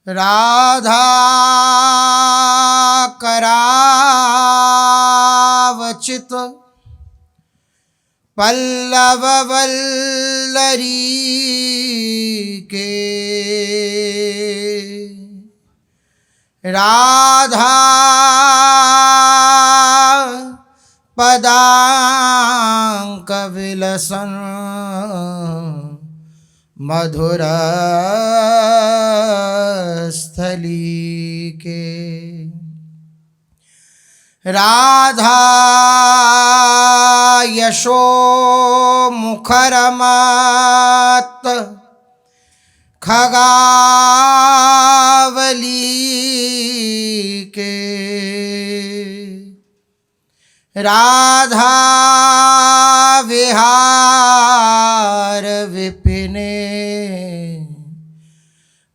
राधा करावचित पल्लव वल्लरी के। राधा पदांक विलसन मधुर स्थली के। राधा यशो मुखरमत खगावली के। राधा विहार विपिने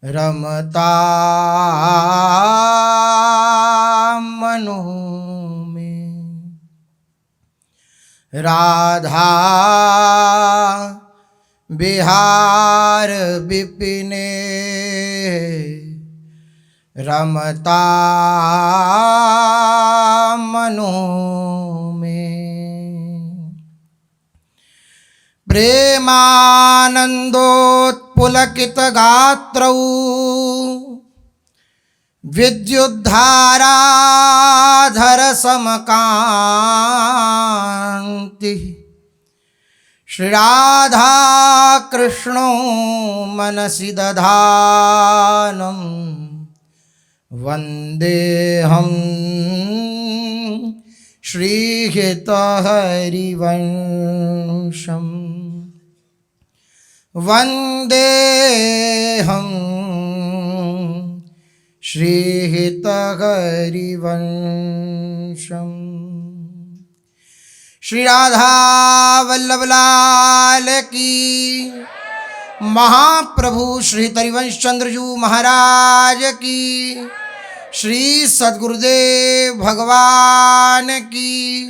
रमता मनु में। राधा विहार विपिने रमता मनु में। प्रेमानंदोत्पुलकित गात्रौ विद्युद्धाराधर समकांति। श्री राधा कृष्णो मनसि दधानं वन्देऽहं श्रीहितहरिवंशम्। वन्देऽहं श्रीहितहरिवंशम्। श्री राधा वल्लभ लाल की, महाप्रभु श्री हरिवंश चंद्र जी महाराज की, श्री सद्गुरुदेव भगवान की।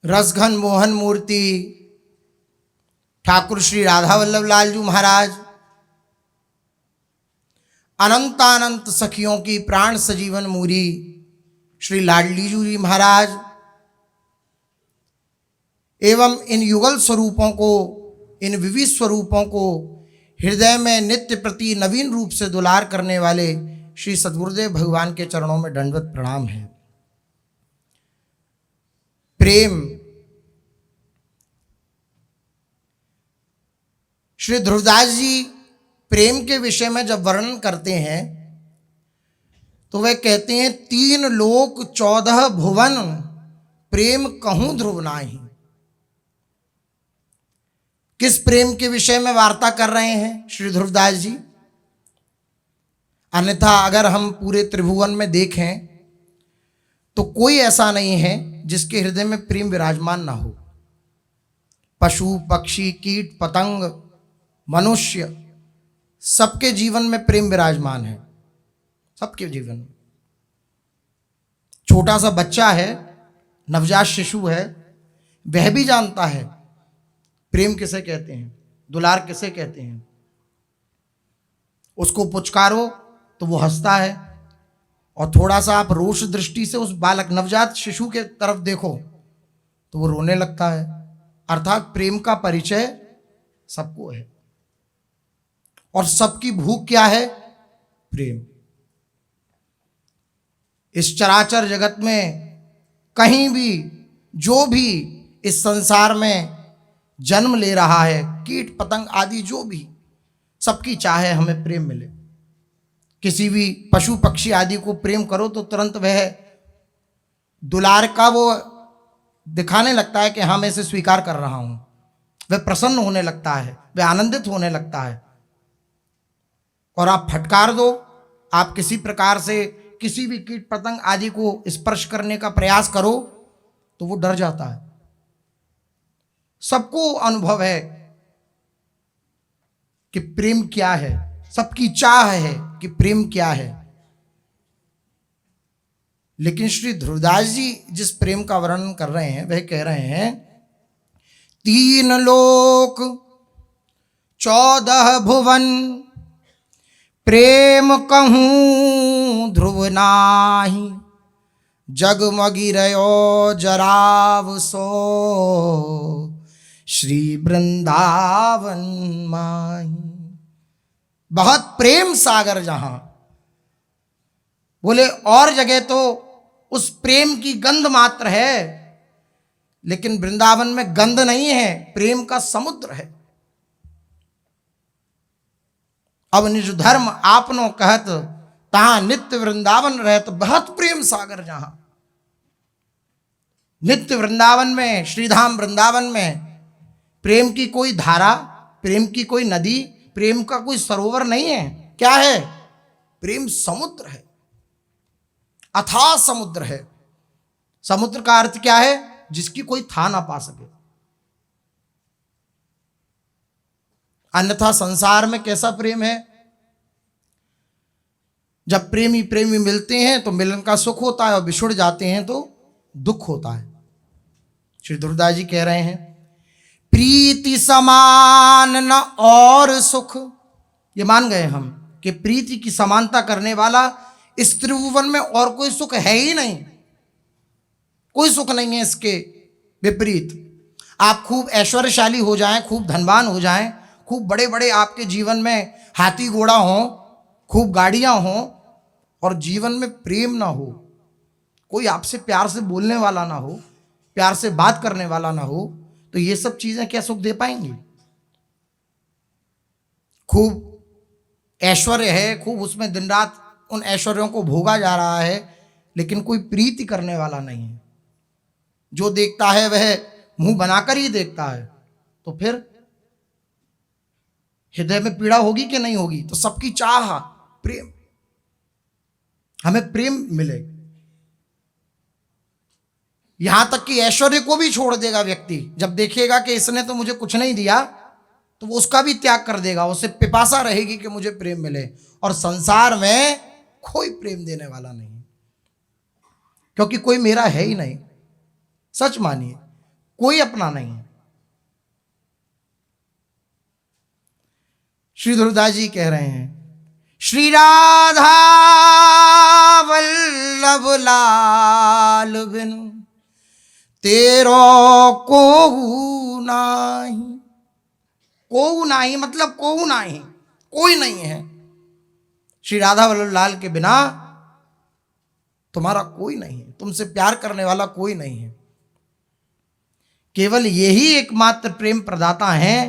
रसघन मोहन मूर्ति ठाकुर श्री राधा वल्लभ लाल जी महाराज, अनंतानंत सखियों की प्राण सजीवन मूरी श्री लाडली जी महाराज एवं इन युगल स्वरूपों को, इन विविध स्वरूपों को हृदय में नित्य प्रति नवीन रूप से दुलार करने वाले श्री सद्गुरुदेव भगवान के चरणों में दंडवत प्रणाम है। प्रेम, श्री ध्रुवदास जी प्रेम के विषय में जब वर्णन करते हैं तो वे कहते हैं, 3 लोक 14 भुवन प्रेम कहूं ध्रुव नाही। किस प्रेम के विषय में वार्ता कर रहे हैं श्री ध्रुवदास जी? अन्यथा अगर हम पूरे त्रिभुवन में देखें तो कोई ऐसा नहीं है जिसके हृदय में प्रेम विराजमान ना हो। पशु पक्षी कीट पतंग मनुष्य सबके जीवन में प्रेम विराजमान है, सबके जीवन में। छोटा सा बच्चा है, नवजात शिशु है, वह भी जानता है प्रेम किसे कहते हैं, दुलार किसे कहते हैं। उसको पुचकारो तो वो हंसता है, और थोड़ा सा आप रोष दृष्टि से उस बालक नवजात शिशु के तरफ देखो तो वो रोने लगता है। अर्थात प्रेम का परिचय सबको है, और सबकी भूख क्या है? प्रेम। इस चराचर जगत में कहीं भी जो भी इस संसार में जन्म ले रहा है, कीट पतंग आदि जो भी, सबकी चाह है हमें प्रेम मिले। किसी भी पशु पक्षी आदि को प्रेम करो तो तुरंत वह दुलार का वो दिखाने लगता है कि हाँ मैं इसे स्वीकार कर रहा हूं। वह प्रसन्न होने लगता है, वह आनंदित होने लगता है। और आप फटकार दो, आप किसी प्रकार से किसी भी कीट पतंग आदि को स्पर्श करने का प्रयास करो तो वो डर जाता है। सबको अनुभव है कि प्रेम क्या है, सबकी चाह है कि प्रेम क्या है। लेकिन श्री ध्रुवदास जी जिस प्रेम का वर्णन कर रहे हैं वह कह रहे हैं, 3 लोक 14 भुवन प्रेम कहूँ ध्रुव नाही, जगमगी रयो जराव सो श्री वृंदावन माही। बहुत प्रेम सागर जहां, बोले और जगह तो उस प्रेम की गंध मात्र है, लेकिन वृंदावन में गंध नहीं है, प्रेम का समुद्र है। अब निज धर्म आपनो कहत, तहां नित्य वृंदावन रहत, बहुत प्रेम सागर जहां। नित्य वृंदावन में, श्रीधाम वृंदावन में प्रेम की कोई धारा, प्रेम की कोई नदी, प्रेम का कोई सरोवर नहीं है। क्या है? प्रेम समुद्र है, अथाह समुद्र है। समुद्र का अर्थ क्या है? जिसकी कोई था ना पा सके। अन्यथा संसार में कैसा प्रेम है? जब प्रेमी प्रेमी मिलते हैं तो मिलन का सुख होता है, और बिछुड़ जाते हैं तो दुख होता है। श्री ध्रुवदास जी कह रहे हैं, प्रीति समान न और सुख। ये मान गए हम कि प्रीति की समानता करने वाला इस त्रिभुवन में और कोई सुख है ही नहीं, कोई सुख नहीं है इसके विपरीत। आप खूब ऐश्वर्यशाली हो जाएं, खूब धनवान हो जाएं, खूब बड़े बड़े आपके जीवन में हाथी घोड़ा हो, खूब गाड़ियां हो, और जीवन में प्रेम ना हो, कोई आपसे प्यार से बोलने वाला ना हो, प्यार से बात करने वाला ना हो, तो ये सब चीजें क्या सुख दे पाएंगी? खूब ऐश्वर्य है, खूब उसमें दिन रात उन ऐश्वर्यों को भोगा जा रहा है, लेकिन कोई प्रीति करने वाला नहीं है। जो देखता है वह मुंह बनाकर ही देखता है, तो फिर हृदय में पीड़ा होगी कि नहीं होगी? तो सबकी चाह प्रेम, हमें प्रेम मिले। यहां तक कि ऐश्वर्य को भी छोड़ देगा व्यक्ति, जब देखेगा कि इसने तो मुझे कुछ नहीं दिया, तो वो उसका भी त्याग कर देगा। उसे पिपासा रहेगी कि मुझे प्रेम मिले। और संसार में कोई प्रेम देने वाला नहीं, क्योंकि कोई मेरा है ही नहीं। सच मानिए, कोई अपना नहीं है। श्री ध्रुवदास जी कह रहे हैं, श्री राधा वल्लभ लाल बिनु तेरो कोहू नाही। कोहू नाही मतलब कोहू नाही, कोई नहीं है। श्री राधा वल्लभ लाल के बिना तुम्हारा कोई नहीं है, तुमसे प्यार करने वाला कोई नहीं है। केवल यही एकमात्र प्रेम प्रदाता हैं,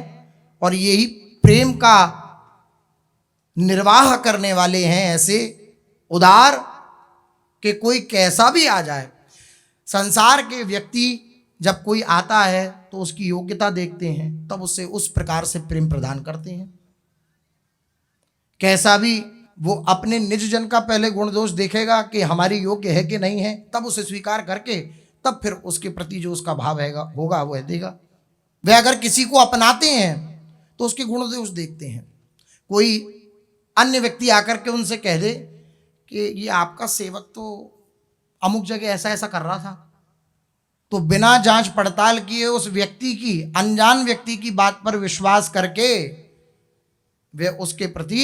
और यही प्रेम का निर्वाह करने वाले हैं, ऐसे उदार कि कोई कैसा भी आ जाए। संसार के व्यक्ति जब कोई आता है तो उसकी योग्यता देखते हैं, तब उसे उस प्रकार से प्रेम प्रदान करते हैं। कैसा भी वो अपने निज जन का पहले गुण दोष देखेगा कि हमारी योग्य है कि नहीं है, तब उसे स्वीकार करके तब फिर उसके प्रति जो उसका भाव होगा वह देगा। वे अगर किसी को अपनाते हैं तो उसके गुण दोष देखते हैं। कोई अन्य व्यक्ति आकर के उनसे कह दे कि ये आपका सेवक तो अमुक जगह ऐसा ऐसा कर रहा था, तो बिना जांच पड़ताल किए उस व्यक्ति की, अनजान व्यक्ति की बात पर विश्वास करके वे उसके प्रति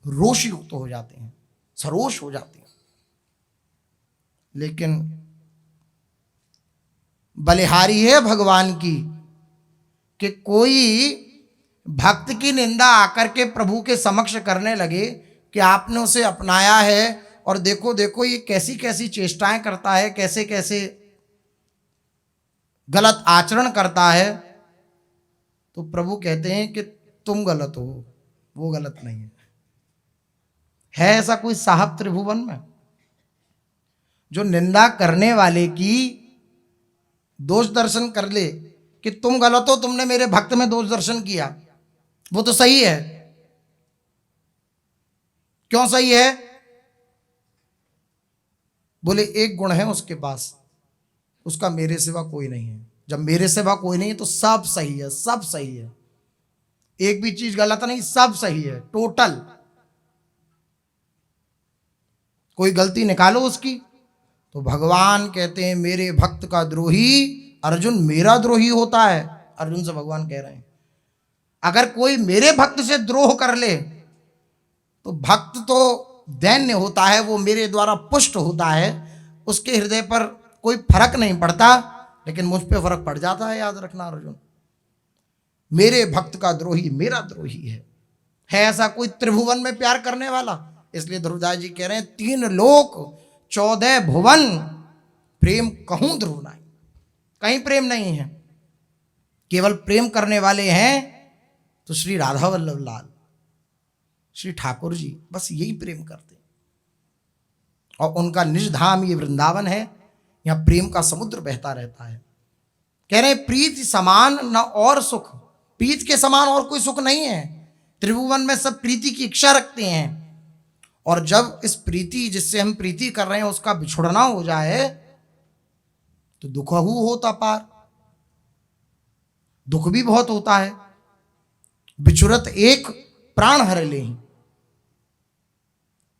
रोष युक्त हो जाते हैं, सरोष हो जाते हैं। लेकिन बलिहारी है भगवान की कि कोई भक्त की निंदा आकर के प्रभु के समक्ष करने लगे कि आपने उसे अपनाया है, और देखो देखो ये कैसी कैसी चेष्टाएं करता है, कैसे कैसे गलत आचरण करता है। तो प्रभु कहते हैं कि तुम गलत हो, वो गलत नहीं है ऐसा कोई साहब त्रिभुवन में जो निंदा करने वाले की दोष दर्शन कर ले कि तुम गलत हो, तुमने मेरे भक्त में दोष दर्शन किया, वो तो सही है। क्यों सही है? बोले एक गुण है उसके पास, उसका मेरे सिवा कोई नहीं है। जब मेरे सिवा कोई नहीं है तो सब सही है, सब सही है, एक भी चीज गलत नहीं, सब सही है, टोटल। कोई गलती निकालो उसकी तो भगवान कहते हैं मेरे भक्त का द्रोही अर्जुन मेरा द्रोही होता है। अर्जुन से भगवान कह रहे हैं अगर कोई मेरे भक्त से द्रोह कर ले तो भक्त तो दैन्य होता है, वो मेरे द्वारा पुष्ट होता है, उसके हृदय पर कोई फर्क नहीं पड़ता, लेकिन मुझ पे फर्क पड़ जाता है। याद रखना अर्जुन, मेरे भक्त का द्रोही मेरा द्रोही है ऐसा कोई त्रिभुवन में प्यार करने वाला? इसलिए ध्रुवदास जी कह रहे हैं 3 लोक 14 भुवन प्रेम कहूं ध्रुव नहीं। कहीं प्रेम नहीं है, केवल प्रेम करने वाले हैं तो श्री राधा वल्लभ लाल, श्री ठाकुर जी, बस यही प्रेम करते। और उनका निज धाम ये वृंदावन है, यहाँ प्रेम का समुद्र बहता रहता है। कह रहे प्रीति समान न और सुख, प्रीत के समान और कोई सुख नहीं है। त्रिभुवन में सब प्रीति की इच्छा रखते हैं, और जब इस प्रीति जिससे हम प्रीति कर रहे हैं उसका बिछुड़ना हो जाए तो दुखहु होता पार, दुख भी बहुत होता है। बिछुरत एक प्राण हर ले।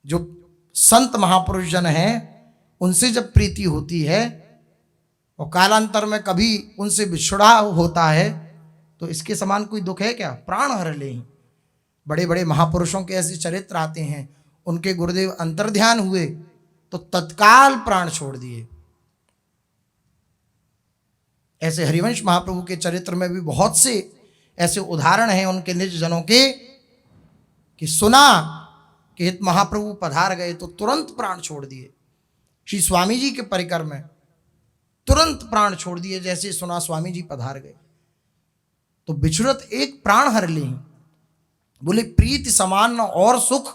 जो संत महापुरुष जन हैं उनसे जब प्रीति होती है और कालांतर में कभी उनसे बिछुड़ा होता है तो इसके समान कोई दुख है क्या? प्राण हर ले। बड़े बड़े महापुरुषों के ऐसे चरित्र आते हैं, उनके गुरुदेव अंतर्ध्यान हुए तो तत्काल प्राण छोड़ दिए। ऐसे हरिवंश महाप्रभु के चरित्र में भी बहुत से ऐसे उदाहरण हैं उनके निज जनों के, कि सुना कि हित महाप्रभु पधार गए तो तुरंत प्राण छोड़ दिए। श्री स्वामी जी के परिकर में तुरंत प्राण छोड़ दिए, जैसे सुना स्वामी जी पधार गए। तो बिछुरत एक प्राण हर ले। बोले प्रीति समान न और सुख,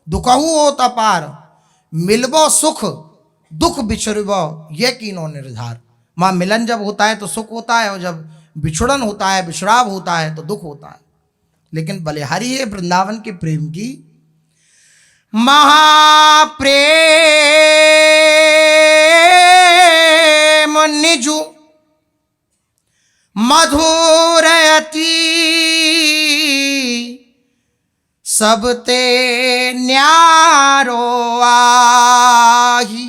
दुखहु होता पार, मिलबो सुख दुख बिछुरबो ये कीनो निर्धार। मां मिलन जब होता है तो सुख होता है, और जब बिछुड़न होता है, विश्राव होता है तो दुख होता है। लेकिन बलिहारी है वृंदावन के प्रेम की महाप्रेम निजु मधुरयति, सबते न्यारो आही,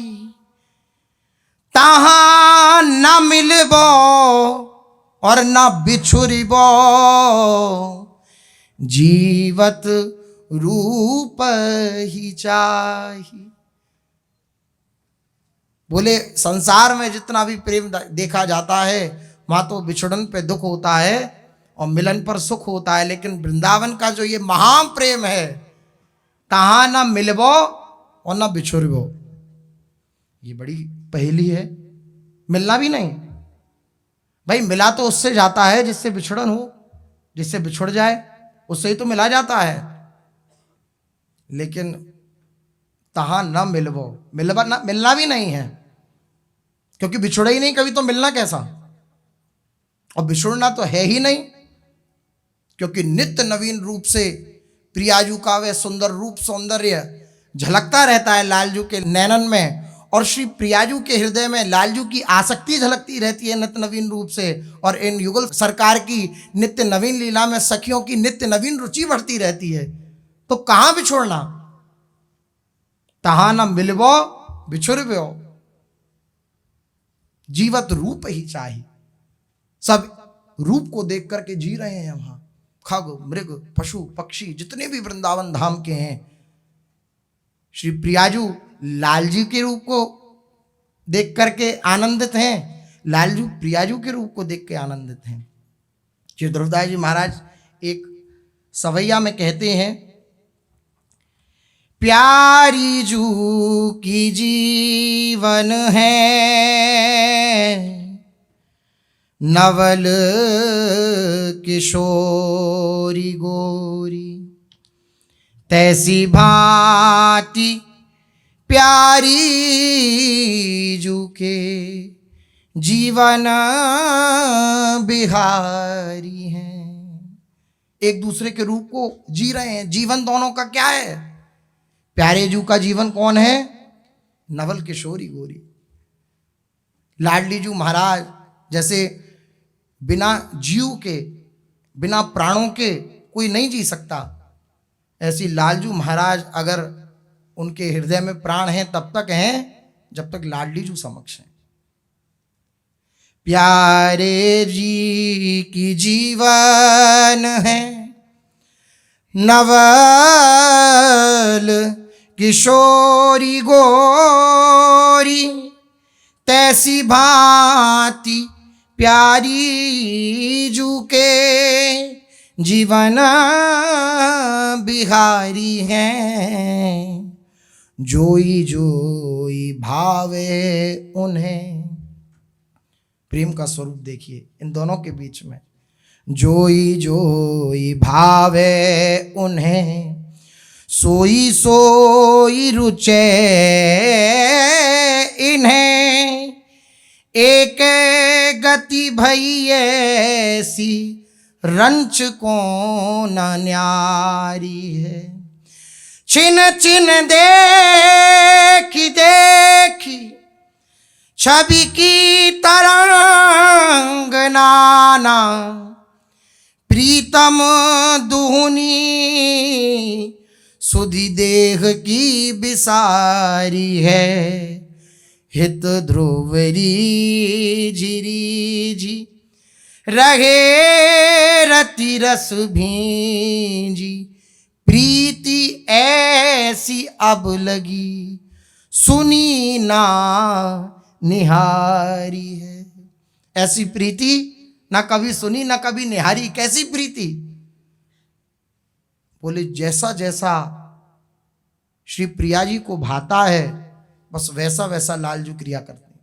तहां न मिलबो और न बिछुरिबो, जीवत रूप ही चाही। बोले संसार में जितना भी प्रेम देखा जाता है वहां तो बिछुड़न पे दुख होता है और मिलन पर सुख होता है, लेकिन वृंदावन का जो ये महाप्रेम है, तहां ना मिलबो और ना बिछुरबो, ये बड़ी पहेली है। मिलना भी नहीं भाई, मिला तो उससे जाता है जिससे बिछुड़न हो, जिससे बिछुड़ जाए उससे ही तो मिला जाता है। लेकिन तहां न मिलबो, मिलना भी नहीं है, क्योंकि बिछुड़े ही नहीं कभी तो मिलना कैसा, और बिछुड़ना तो है ही नहीं, क्योंकि नित्य नवीन रूप से प्रियाजू का वह सुंदर रूप सौंदर्य झलकता रहता है लालजू के नैनन में, और श्री प्रियाजू के हृदय में लालजू की आसक्ति झलकती रहती है नित्य नवीन रूप से। और इन युगल सरकार की नित्य नवीन लीला में सखियों की नित्य नवीन रुचि बढ़ती रहती है। तो कहां बिछोड़ना? तहां न मिलबो बिछुरबो, जीवत रूप ही चाहिए। सब रूप को देख करके जी रहे हैं वहां, खग मृग पशु पक्षी जितने भी वृंदावन धाम के हैं, श्री प्रियाजू लालजी के रूप को देख करके आनंदित हैं, लालजू प्रियाजू के रूप को देख के आनंदित हैं। श्री ध्रुवदास जी महाराज एक सवैया में कहते हैं, प्यारी जू की जीवन है नवल किशोरी गोरी, तैसी भांति प्यारी जू के जीवन बिहारी हैं। एक दूसरे के रूप को जी रहे हैं। जीवन दोनों का क्या है? प्यारे जू का जीवन कौन है? नवल किशोरी गोरी। लाडली जू महाराज जैसे बिना जीव के, बिना प्राणों के कोई नहीं जी सकता, ऐसी लालजू महाराज अगर उनके हृदय में प्राण हैं तब तक हैं जब तक लाडली जू समक्ष हैं। प्यारे जी की जीवन है नवल किशोरी गोरी तैसी भांति प्यारी जूके जीवन बिहारी हैं, जोई जोई भावे उन्हें। प्रेम का स्वरूप देखिए इन दोनों के बीच में। जोई जोई भावे उन्हें, सोई सोई रुचे इन्हें, एक गति भई ऐसी रंच को न न्यारी है। छिन छिन देखी देखी छवि की तरंग नाना, प्रीतम दुहनी सुधि देह की बिसारी है। हित ध्रुव रीझी रहे रति रस भींजी, प्रीति ऐसी अब लगी सुनी ना निहारी है। ऐसी प्रीति ना कभी सुनी ना कभी निहारी। कैसी प्रीति? बोले जैसा जैसा श्री प्रिया जी को भाता है बस वैसा वैसा लालजू क्रिया करते हैं।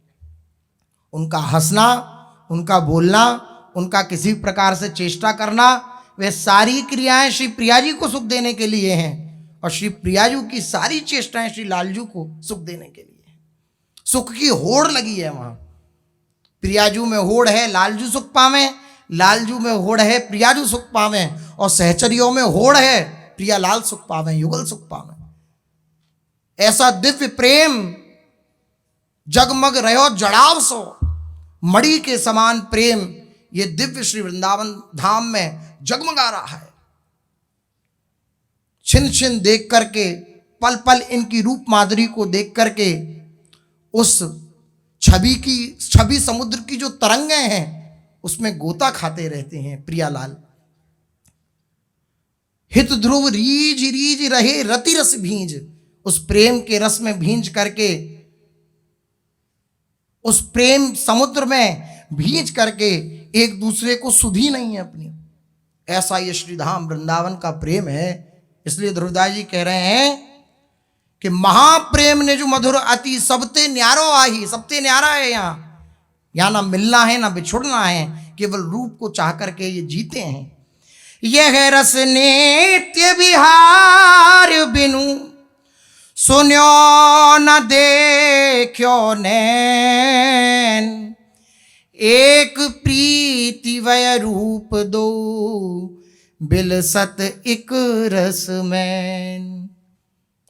उनका हंसना, उनका बोलना, उनका किसी प्रकार से चेष्टा करना, वे सारी क्रियाएं श्री प्रिया जी को सुख देने के लिए हैं और श्री प्रिया जी की सारी चेष्टाएं श्री लालजू को सुख देने के लिए हैं। सुख की होड़ लगी है वहां। प्रियाजू में होड़ है लालजू सुख पावे, लालजू में होड़ है प्रियाजू सुख पावे, और सहचरियों में होड़ है प्रिया लाल सुख पावे, युगल सुख पावे। ऐसा दिव्य प्रेम जगमग रहो जड़ाव सो, मणि के समान प्रेम ये दिव्य श्री वृंदावन धाम में जगमगा रहा है। छिन छिन देख करके, पल पल इनकी रूप माधुरी को देख करके, उस छवि समुद्र की जो तरंगे हैं उसमें गोता खाते रहते हैं प्रियालाल। हित ध्रुव रीझ रीझ रहे रति रस भींज, उस प्रेम के रस में भींज करके, उस प्रेम समुद्र में भींज करके एक दूसरे को सुधी नहीं है अपनी। ऐसा ये श्रीधाम वृंदावन का प्रेम है। इसलिए ध्रुवदास जी कह रहे हैं कि महाप्रेम ने जो मधुर अति सबते न्यारो आही। सबते न्यारा है यहाँ ना मिलना है ना बिछुड़ना है, केवल रूप को चाह करके ये जीते हैं। यह रस नित्य विहार बिनु, सुन्यो न देखो नैन, एक प्रीति वय रूप दो बिलसत इक रस मैन।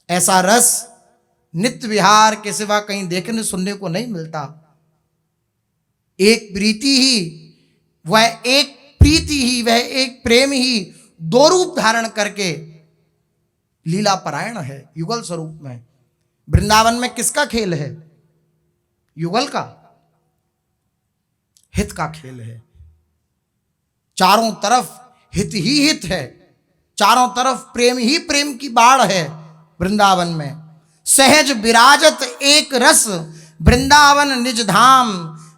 ऐसा रस नित्य विहार के सिवा कहीं देखने सुनने को नहीं मिलता। एक प्रीति ही, वह एक प्रीति ही, वह एक प्रेम ही दो रूप धारण करके लीला परायण है युगल स्वरूप में। वृंदावन में किसका खेल है? युगल का, हित का खेल है। चारों तरफ हित ही हित है, चारों तरफ प्रेम ही प्रेम की बाढ़ है। वृंदावन में सहज विराजत एक रस, वृंदावन निज धाम,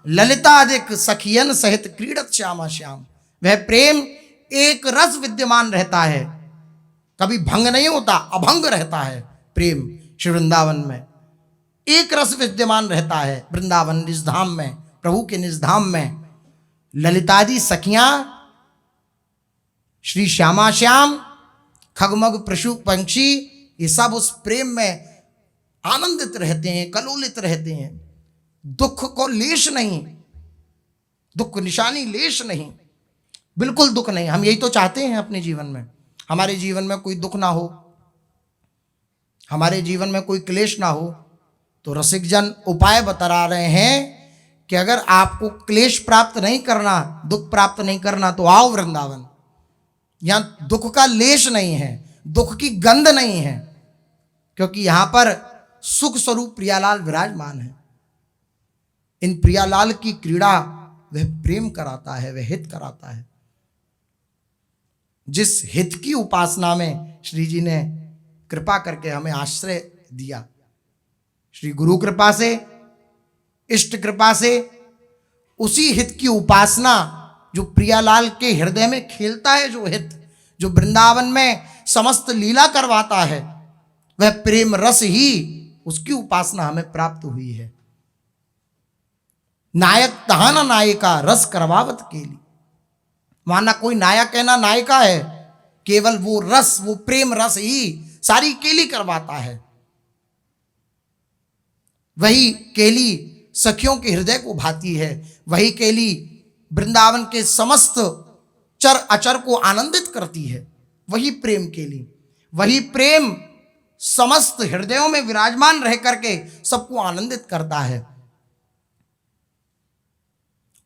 ललितादिक सखियन सहित क्रीडत श्यामा श्याम। वह प्रेम एक रस विद्यमान रहता है, कभी भंग नहीं होता, अभंग रहता है प्रेम। श्री वृंदावन में एक रस विद्यमान रहता है। वृंदावन निज धाम में, प्रभु के निज धाम में ललितादि सखियां, श्री श्यामा श्याम, खगमग पशु पंक्षी, ये सब उस प्रेम में आनंदित रहते हैं, कलोलित रहते हैं। दुख को लेश नहीं, दुख निशानी लेश नहीं, बिल्कुल दुख नहीं। हम यही तो चाहते हैं अपने जीवन में, हमारे जीवन में कोई दुख ना हो, हमारे जीवन में कोई क्लेश ना हो। तो रसिक जन उपाय बता रहे हैं कि अगर आपको क्लेश प्राप्त नहीं करना, दुख प्राप्त नहीं करना, तो आओ वृंदावन। यहां दुख का लेश नहीं है, दुख की गंध नहीं है, क्योंकि यहां पर सुख स्वरूप प्रियालाल विराजमान है। इन प्रियालाल की क्रीड़ा वह प्रेम कराता है, वह हित कराता है। जिस हित की उपासना में श्री जी ने कृपा करके हमें आश्रय दिया, श्री गुरु कृपा से, इष्ट कृपा से, उसी हित की उपासना जो प्रियालाल के हृदय में खेलता है, जो हित जो वृंदावन में समस्त लीला करवाता है, वह प्रेम रस ही, उसकी उपासना हमें प्राप्त हुई है। नायक तहा ना नायिका रस करवावत केली, वहां ना कोई नायक है ना नायिका है, केवल वो रस, वो प्रेम रस ही सारी केली करवाता है। वही केली सखियों के हृदय को भाती है, वही केली वृंदावन के समस्त चर अचर को आनंदित करती है। वही प्रेम केली, वही प्रेम समस्त हृदयों में विराजमान रह करके सबको आनंदित करता है।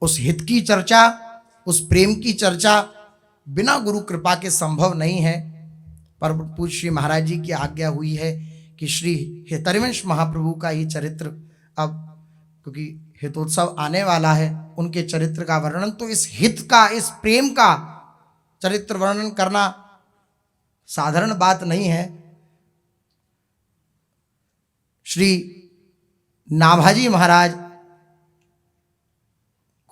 उस हित की चर्चा, उस प्रेम की चर्चा बिना गुरु कृपा के संभव नहीं है। पर पूज्य श्री महाराज जी की आज्ञा हुई है कि श्री हितरिवंश महाप्रभु का ही चरित्र, अब क्योंकि हितोत्सव आने वाला है, उनके चरित्र का वर्णन, तो इस हित का, इस प्रेम का चरित्र वर्णन करना साधारण बात नहीं है। श्री नाभाजी महाराज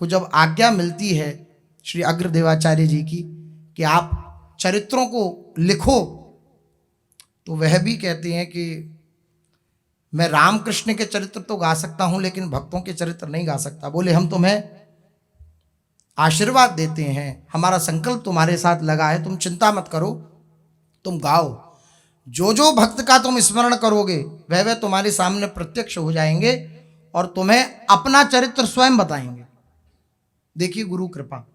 को जब आज्ञा मिलती है श्री अग्रदेवाचार्य जी की कि आप चरित्रों को लिखो, तो वह भी कहते हैं कि मैं रामकृष्ण के चरित्र तो गा सकता हूं, लेकिन भक्तों के चरित्र नहीं गा सकता। बोले हम तुम्हें आशीर्वाद देते हैं, हमारा संकल्प तुम्हारे साथ लगा है, तुम चिंता मत करो, तुम गाओ। जो जो भक्त का तुम स्मरण करोगे वह तुम्हारे सामने प्रत्यक्ष हो जाएंगे और तुम्हें अपना चरित्र स्वयं बताएंगे। देखिए गुरु कृपा,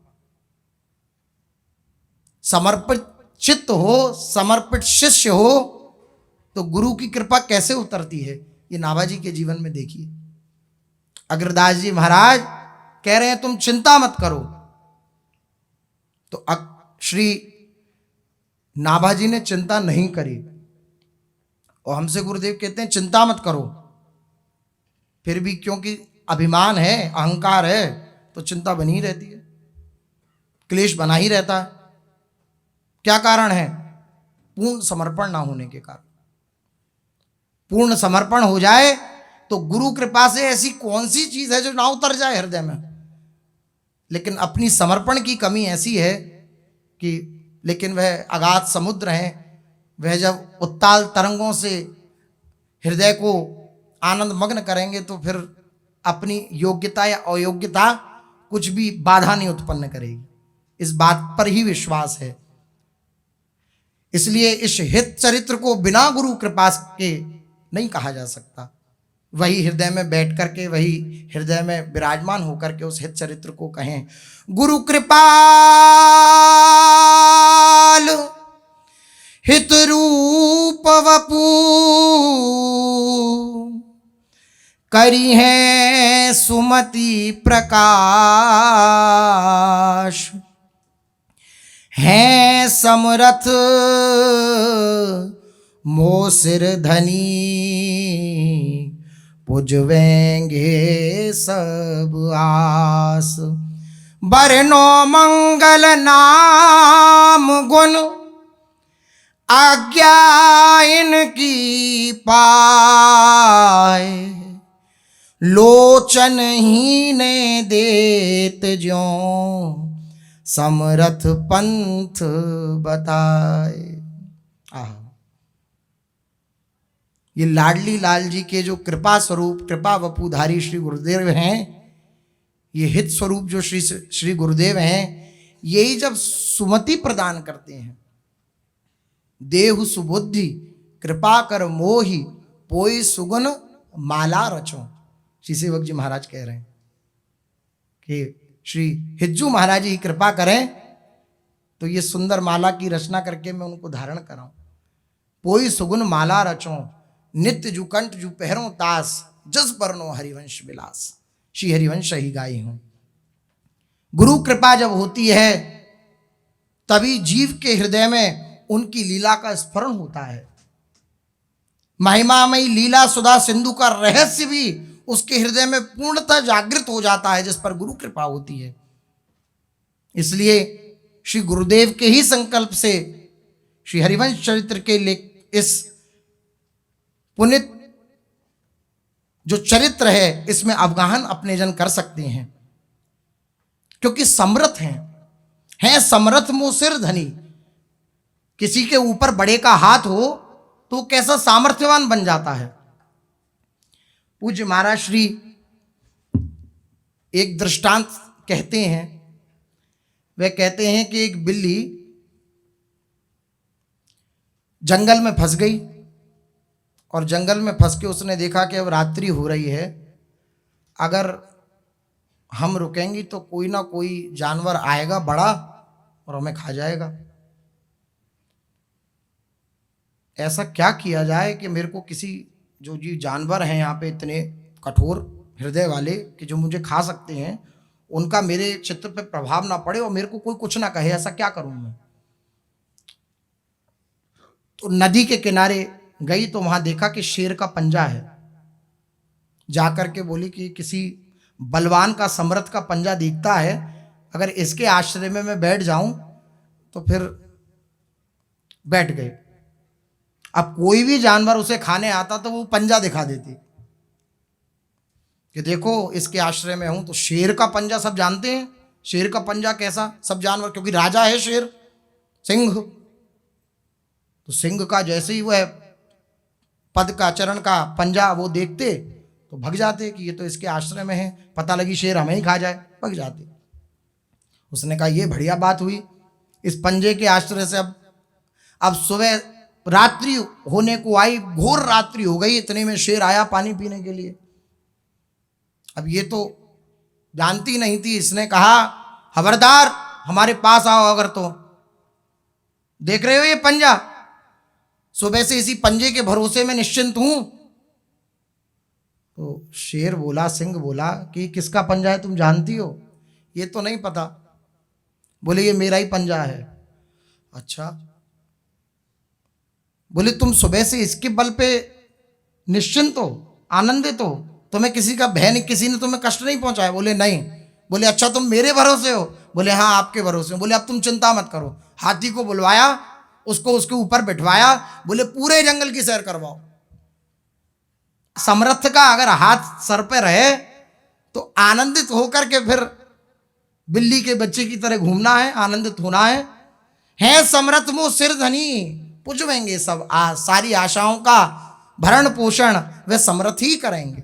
समर्पित चित्त हो, समर्पित शिष्य हो तो गुरु की कृपा कैसे उतरती है, ये नाभाजी के जीवन में देखिए। अग्रदास जी महाराज कह रहे हैं तुम चिंता मत करो, तो श्री नाभाजी ने चिंता नहीं करी और हमसे गुरुदेव कहते हैं चिंता मत करो, फिर भी क्योंकि अभिमान है, अहंकार है, तो चिंता बनी रहती है, क्लेश बना ही रहता है। क्या कारण है? पूर्ण समर्पण ना होने के कारण। पूर्ण समर्पण हो जाए तो गुरु कृपा से ऐसी कौन सी चीज है जो ना उतर जाए हृदय में, लेकिन अपनी समर्पण की कमी ऐसी है कि, लेकिन वह अगाध समुद्र है, वह जब उत्ताल तरंगों से हृदय को आनंद मग्न करेंगे तो फिर अपनी योग्यता या अयोग्यता कुछ भी बाधा नहीं उत्पन्न करेगी। इस बात पर ही विश्वास है। इसलिए इस हित चरित्र को बिना गुरु कृपा के नहीं कहा जा सकता। वही हृदय में बैठ करके, वही हृदय में विराजमान होकर के उस हित चरित्र को कहें। गुरु कृपाल हित रूप वपू करी है सुमति प्रकाश, हैं समरथ मोसिर धनी पुजवेंगे सब आस। बरनो मंगल नाम गुण आज्ञा इनकी पाए, लोचन ही ने देत ज्यों समरथ पंथ बताए। ये लाडली लाल जी के जो कृपा स्वरूप, कृपा वपुधारी श्री गुरुदेव हैं, ये हित स्वरूप जो श्री गुरुदेव हैं, यही जब सुमति प्रदान करते हैं, देहु सुबुद्धि कृपा कर मोहि पोई सुगुन माला रचो, श्री सेवक जी महाराज कह रहे हैं कि श्री हिज्जू महाराज जी कृपा करें तो ये सुंदर माला की रचना करके मैं उनको धारण कराऊं। पोई सुगुन माला रचो नित्य जू कंठ जू पहरों तास, जस बरनो हरिवंश विलास, श्री हरिवंश ही गाई हूं। गुरु कृपा जब होती है तभी जीव के हृदय में उनकी लीला का स्मरण होता है। महिमामयी लीला सुधा सिंधु का रहस्य भी उसके हृदय में पूर्णतः जागृत हो जाता है जिस पर गुरु कृपा होती है। इसलिए श्री गुरुदेव के ही संकल्प से श्री हरिवंश चरित्र के इस पुनित जो चरित्र है इसमें अवगाहन अपने जन कर सकते हैं, क्योंकि समर्थ हैं समर्थ मुँह सिर धनी। किसी के ऊपर बड़े का हाथ हो तो कैसा सामर्थ्यवान बन जाता है। पूज्य महाराज श्री एक दृष्टांत कहते हैं। वे कहते हैं कि एक बिल्ली जंगल में फंस गई और जंगल में फंस के उसने देखा कि अब रात्रि हो रही है, अगर हम रुकेंगे तो कोई ना कोई जानवर आएगा बड़ा और हमें खा जाएगा। ऐसा क्या किया जाए कि मेरे को किसी जो जी जानवर हैं यहाँ पे इतने कठोर हृदय वाले कि जो मुझे खा सकते हैं, उनका मेरे चित्त पे प्रभाव ना पड़े और मेरे को कोई कुछ ना कहे, ऐसा क्या करूं मैं। तो नदी के किनारे गई तो वहां देखा कि शेर का पंजा है। जाकर के बोली कि किसी बलवान का समर्थ का पंजा दिखता है, अगर इसके आश्रय में मैं बैठ जाऊं तो फिर बैठ गए। अब कोई भी जानवर उसे खाने आता तो वो पंजा दिखा देती कि देखो इसके आश्रय में हूं। तो शेर का पंजा सब जानते हैं, शेर का पंजा कैसा, सब जानवर, क्योंकि राजा है शेर सिंह। तो सिंह का जैसे ही वह पद का चरण का पंजा वो देखते तो भग जाते कि ये तो इसके आश्रय में है, पता लगी शेर हमें ही खा जाए, भग जाते। उसने कहा ये बढ़िया बात हुई, इस पंजे के आश्रय से अब सुबह रात्रि होने को आई, घोर रात्रि हो गई, इतने में शेर आया पानी पीने के लिए। अब ये तो जानती नहीं थी, इसने कहा खबरदार हमारे पास आओ, अगर तो देख रहे हो ये पंजा, सुबह से इसी पंजे के भरोसे में निश्चिंत हूं। तो शेर बोला, सिंह बोला कि किसका पंजा है तुम जानती हो? ये तो नहीं पता। बोले ये मेरा ही पंजा है। अच्छा। बोले तुम सुबह से इसके बल पे निश्चिंत हो, आनंदित हो, तुम्हें किसी का भय नहीं, किसी ने तुम्हें कष्ट नहीं पहुंचाया? बोले नहीं। बोले अच्छा तुम मेरे भरोसे हो? बोले हाँ आपके भरोसे हो। बोले अब तुम चिंता मत करो। हाथी को बुलवाया, उसको उसके ऊपर बिठवाया, बोले पूरे जंगल की सैर करवाओ। समर्थ का अगर हाथ सर पे रहे तो आनंदित होकर के फिर बिल्ली के बच्चे की तरह घूमना है, आनंदित होना है समर्थ मुँह सिर धनी, पुजवेंगे सब सारी आशाओं का भरण पोषण वे समर्थ ही करेंगे,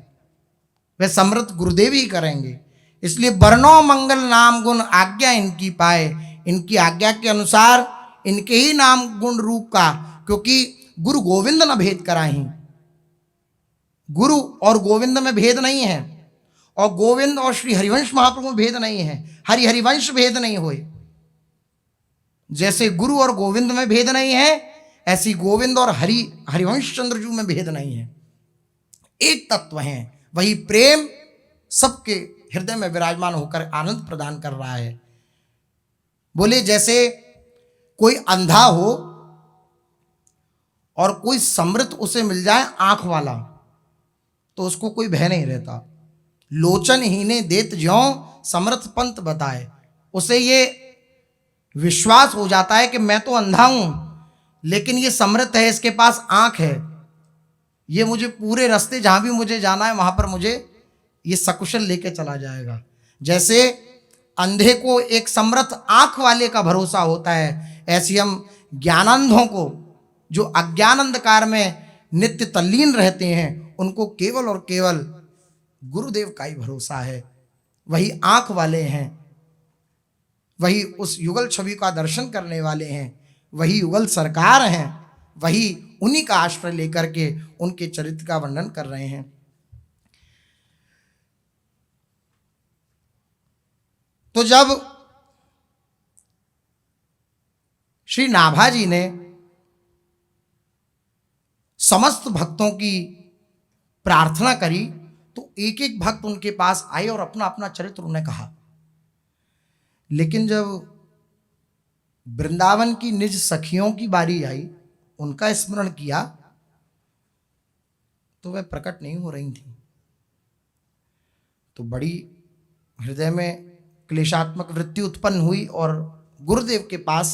वे समर्थ गुरुदेव ही करेंगे। इसलिए वर्णो मंगल नाम गुण आज्ञा इनकी पाए, इनकी आज्ञा के अनुसार इनके ही नाम गुण रूप का, क्योंकि गुरु गोविंद न भेद कराही। गुरु और गोविंद में भेद नहीं है, और गोविंद और श्री हरिवंश महाप्रभु में भेद नहीं है, हरिवंश भेद नहीं हुए। जैसे गुरु और गोविंद में भेद नहीं है, ऐसी गोविंद और हरिवंश चंद्रजू में भेद नहीं है, एक तत्व है। वही प्रेम सबके हृदय में विराजमान होकर आनंद प्रदान कर रहा है। बोले जैसे कोई अंधा हो और कोई समृद्ध उसे मिल जाए आंख वाला, तो उसको कोई भय नहीं रहता। लोचन हीने देत ज्यों समर्थ पंथ बताए, उसे ये विश्वास हो जाता है कि मैं तो अंधा हूं लेकिन ये समृद्ध है, इसके पास आंख है, ये मुझे पूरे रास्ते जहां भी मुझे जाना है वहां पर मुझे ये सकुशल लेके चला जाएगा। जैसे अंधे को एक समर्थ आंख वाले का भरोसा होता है, ऐसी हम ज्ञानांधों को जो अज्ञान अंधकार में नित्य तल्लीन रहते हैं, उनको केवल और केवल गुरुदेव का ही भरोसा है। वही आंख वाले हैं, वही उस युगल छवि का दर्शन करने वाले हैं, वही युगल सरकार हैं, वही उन्हीं का आश्रय लेकर के उनके चरित्र का वर्णन कर रहे हैं। तो जब श्री नाभाजी ने समस्त भक्तों की प्रार्थना करी तो एक एक भक्त उनके पास आए और अपना अपना चरित्र उन्हें कहा। लेकिन जब वृंदावन की निज सखियों की बारी आई, उनका स्मरण किया, तो वह प्रकट नहीं हो रही थी। तो बड़ी हृदय में क्लेशात्मक वृत्ति उत्पन्न हुई और गुरुदेव के पास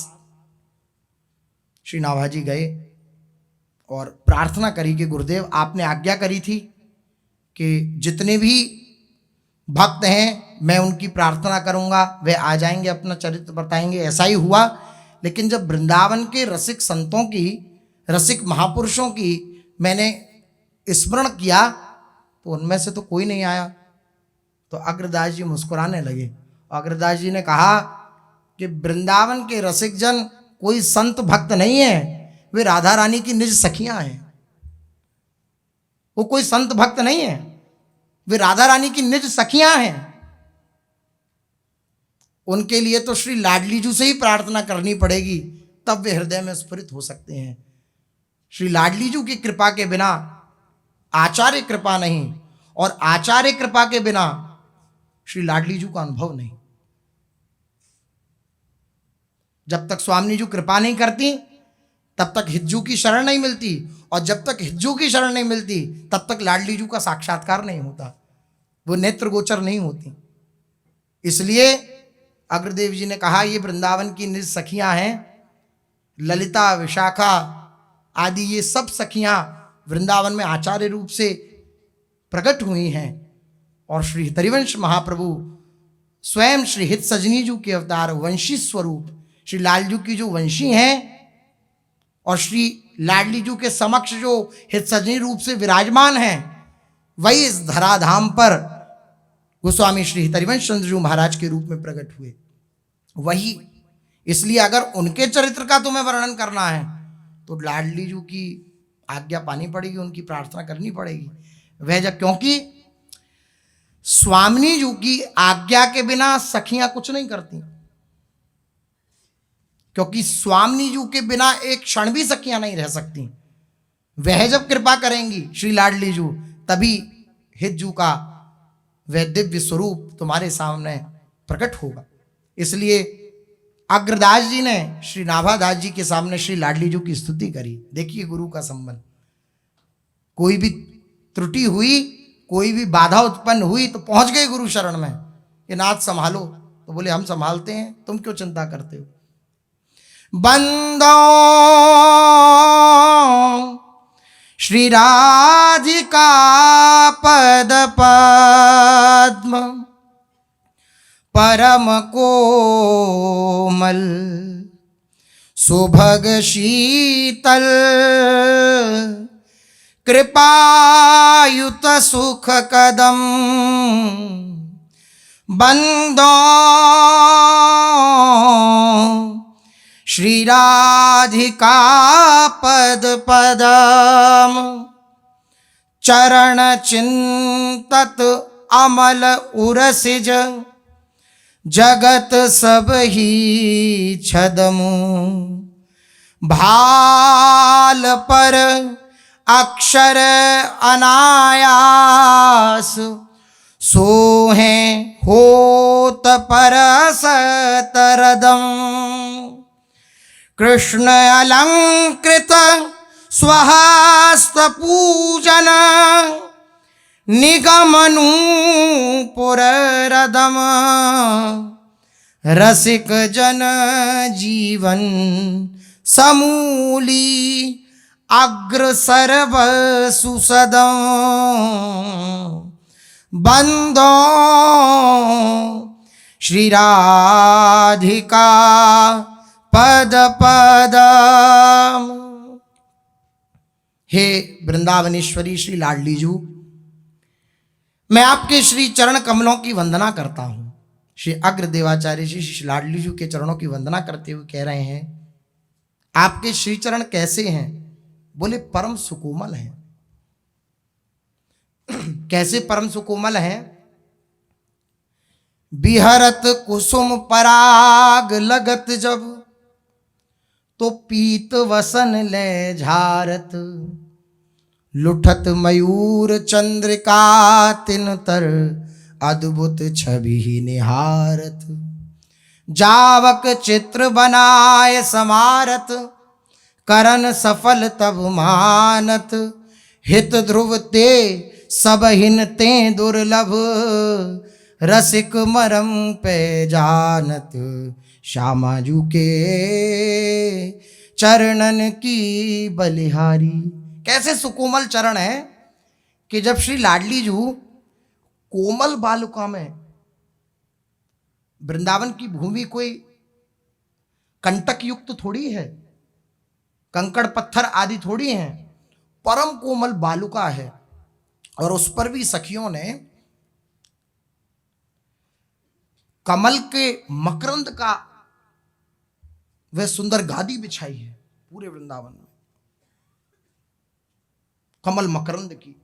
श्री नाभाजी गए और प्रार्थना करी कि गुरुदेव आपने आज्ञा करी थी कि जितने भी भक्त हैं मैं उनकी प्रार्थना करूंगा, वे आ जाएंगे, अपना चरित्र बताएंगे। ऐसा ही हुआ। लेकिन जब वृंदावन के रसिक संतों की, रसिक महापुरुषों की मैंने स्मरण किया तो उनमें से तो कोई नहीं आया। तो अग्रदास जी मुस्कुराने लगे। अग्रदास जी ने कहा कि वृंदावन के रसिक जन कोई संत भक्त नहीं है, वे राधा रानी की निज सखियां हैं। वो कोई संत भक्त नहीं है, वे राधा रानी की निज सखियां हैं। उनके लिए तो श्री लाडली जू से ही प्रार्थना करनी पड़ेगी, तब वे हृदय में स्फुरित हो सकते हैं। श्री लाडली जू की कृपा के बिना आचार्य कृपा नहीं, और आचार्य कृपा के बिना श्री लाडली जू का अनुभव नहीं। जब तक स्वामिनी जू कृपा नहीं करती तब तक हिज्जू की शरण नहीं मिलती, और जब तक हिज्जू की शरण नहीं मिलती तब तक लाडली जू का साक्षात्कार नहीं होता, वो नेत्र गोचर नहीं होती। इसलिए अग्रदेव जी ने कहा ये वृंदावन की निज सखियां हैं। ललिता, विशाखा आदि ये सब सखियां वृंदावन में आचार्य रूप से प्रकट हुई हैं। और श्री हरिवंश महाप्रभु स्वयं श्री हित सजनी जू के अवतार वंशी स्वरूप श्री लालजू की जो वंशी हैं, और श्री लाडली जू के समक्ष जो हित सजनी रूप से विराजमान हैं, वही इस धराधाम पर गोस्वामी श्री हरिवंश चंद्र जू महाराज के रूप में प्रकट हुए। वही, इसलिए अगर उनके चरित्र का तुम्हें वर्णन करना है तो लाडली जू की आज्ञा पानी पड़ेगी, उनकी प्रार्थना करनी पड़ेगी। वह जब, क्योंकि स्वामिनी जू की आज्ञा के बिना सखियां कुछ नहीं करती, क्योंकि स्वामिनी जू के बिना एक क्षण भी सखियां नहीं रह सकती। वह जब कृपा करेंगी श्री लाडली जू, तभी हित जू का वह दिव्य स्वरूप तुम्हारे सामने प्रकट होगा। इसलिए अग्रदास जी ने श्री नाभादास जी के सामने श्री लाडली जू की स्तुति करी। देखिए गुरु का संबंध, कोई भी त्रुटि हुई, कोई भी बाधा उत्पन्न हुई तो पहुंच गए गुरु शरण में कि नाथ संभालो, तो बोले हम संभालते हैं, तुम क्यों चिंता करते हो। बंदो श्री राधिका पद पद्म परम कोमल सुभग शीतल कृपायुत सुख कदम बंदो श्री राधिका पद पदम चरण चिंतत अमल उरसिज जगत सब ही छदमु भाल पर अक्षर अनायास सोहे होत परस तरदम कृष्ण अलंकृत स्वहस्त पूजन निगमनु पुररदम रसिक जन जीवन समूली अग्र सर्व सुसदम बंदो श्री राधिका पद पदम। हे वृंदावनेश्वरी श्री लाडली जू, मैं आपके श्री चरण कमलों की वंदना करता हूं। श्री अग्रदेवाचार्य जी श्री लाडली जू के चरणों की वंदना करते हुए कह रहे हैं, आपके श्री चरण कैसे हैं? बोले परम सुकोमल हैं। कैसे परम सुकोमल हैं? बिहरत कुसुम पराग लगत जब तो पीत वसन ले झारत लुठत मयूर चंद्रिका तिन तर अद्भुत छवि ही निहारत जावक चित्र बनाए समारत करन सफल तब मानत हित ध्रुव ते सब हिन ते दुर्लभ रसिक मरम पे जानत श्यामाजू के चरणन की बलिहारी। कैसे सुकोमल चरण है कि जब श्री लाडली जू कोमल बालुका में, वृंदावन की भूमि कोई कंटक युक्त थोड़ी है, कंकड़ पत्थर आदि थोड़ी हैं, परम कोमल बालुका है, और उस पर भी सखियों ने कमल के मकरंद का वह सुंदर गादी बिछाई है। पूरे वृंदावन में कमल मकरंद की,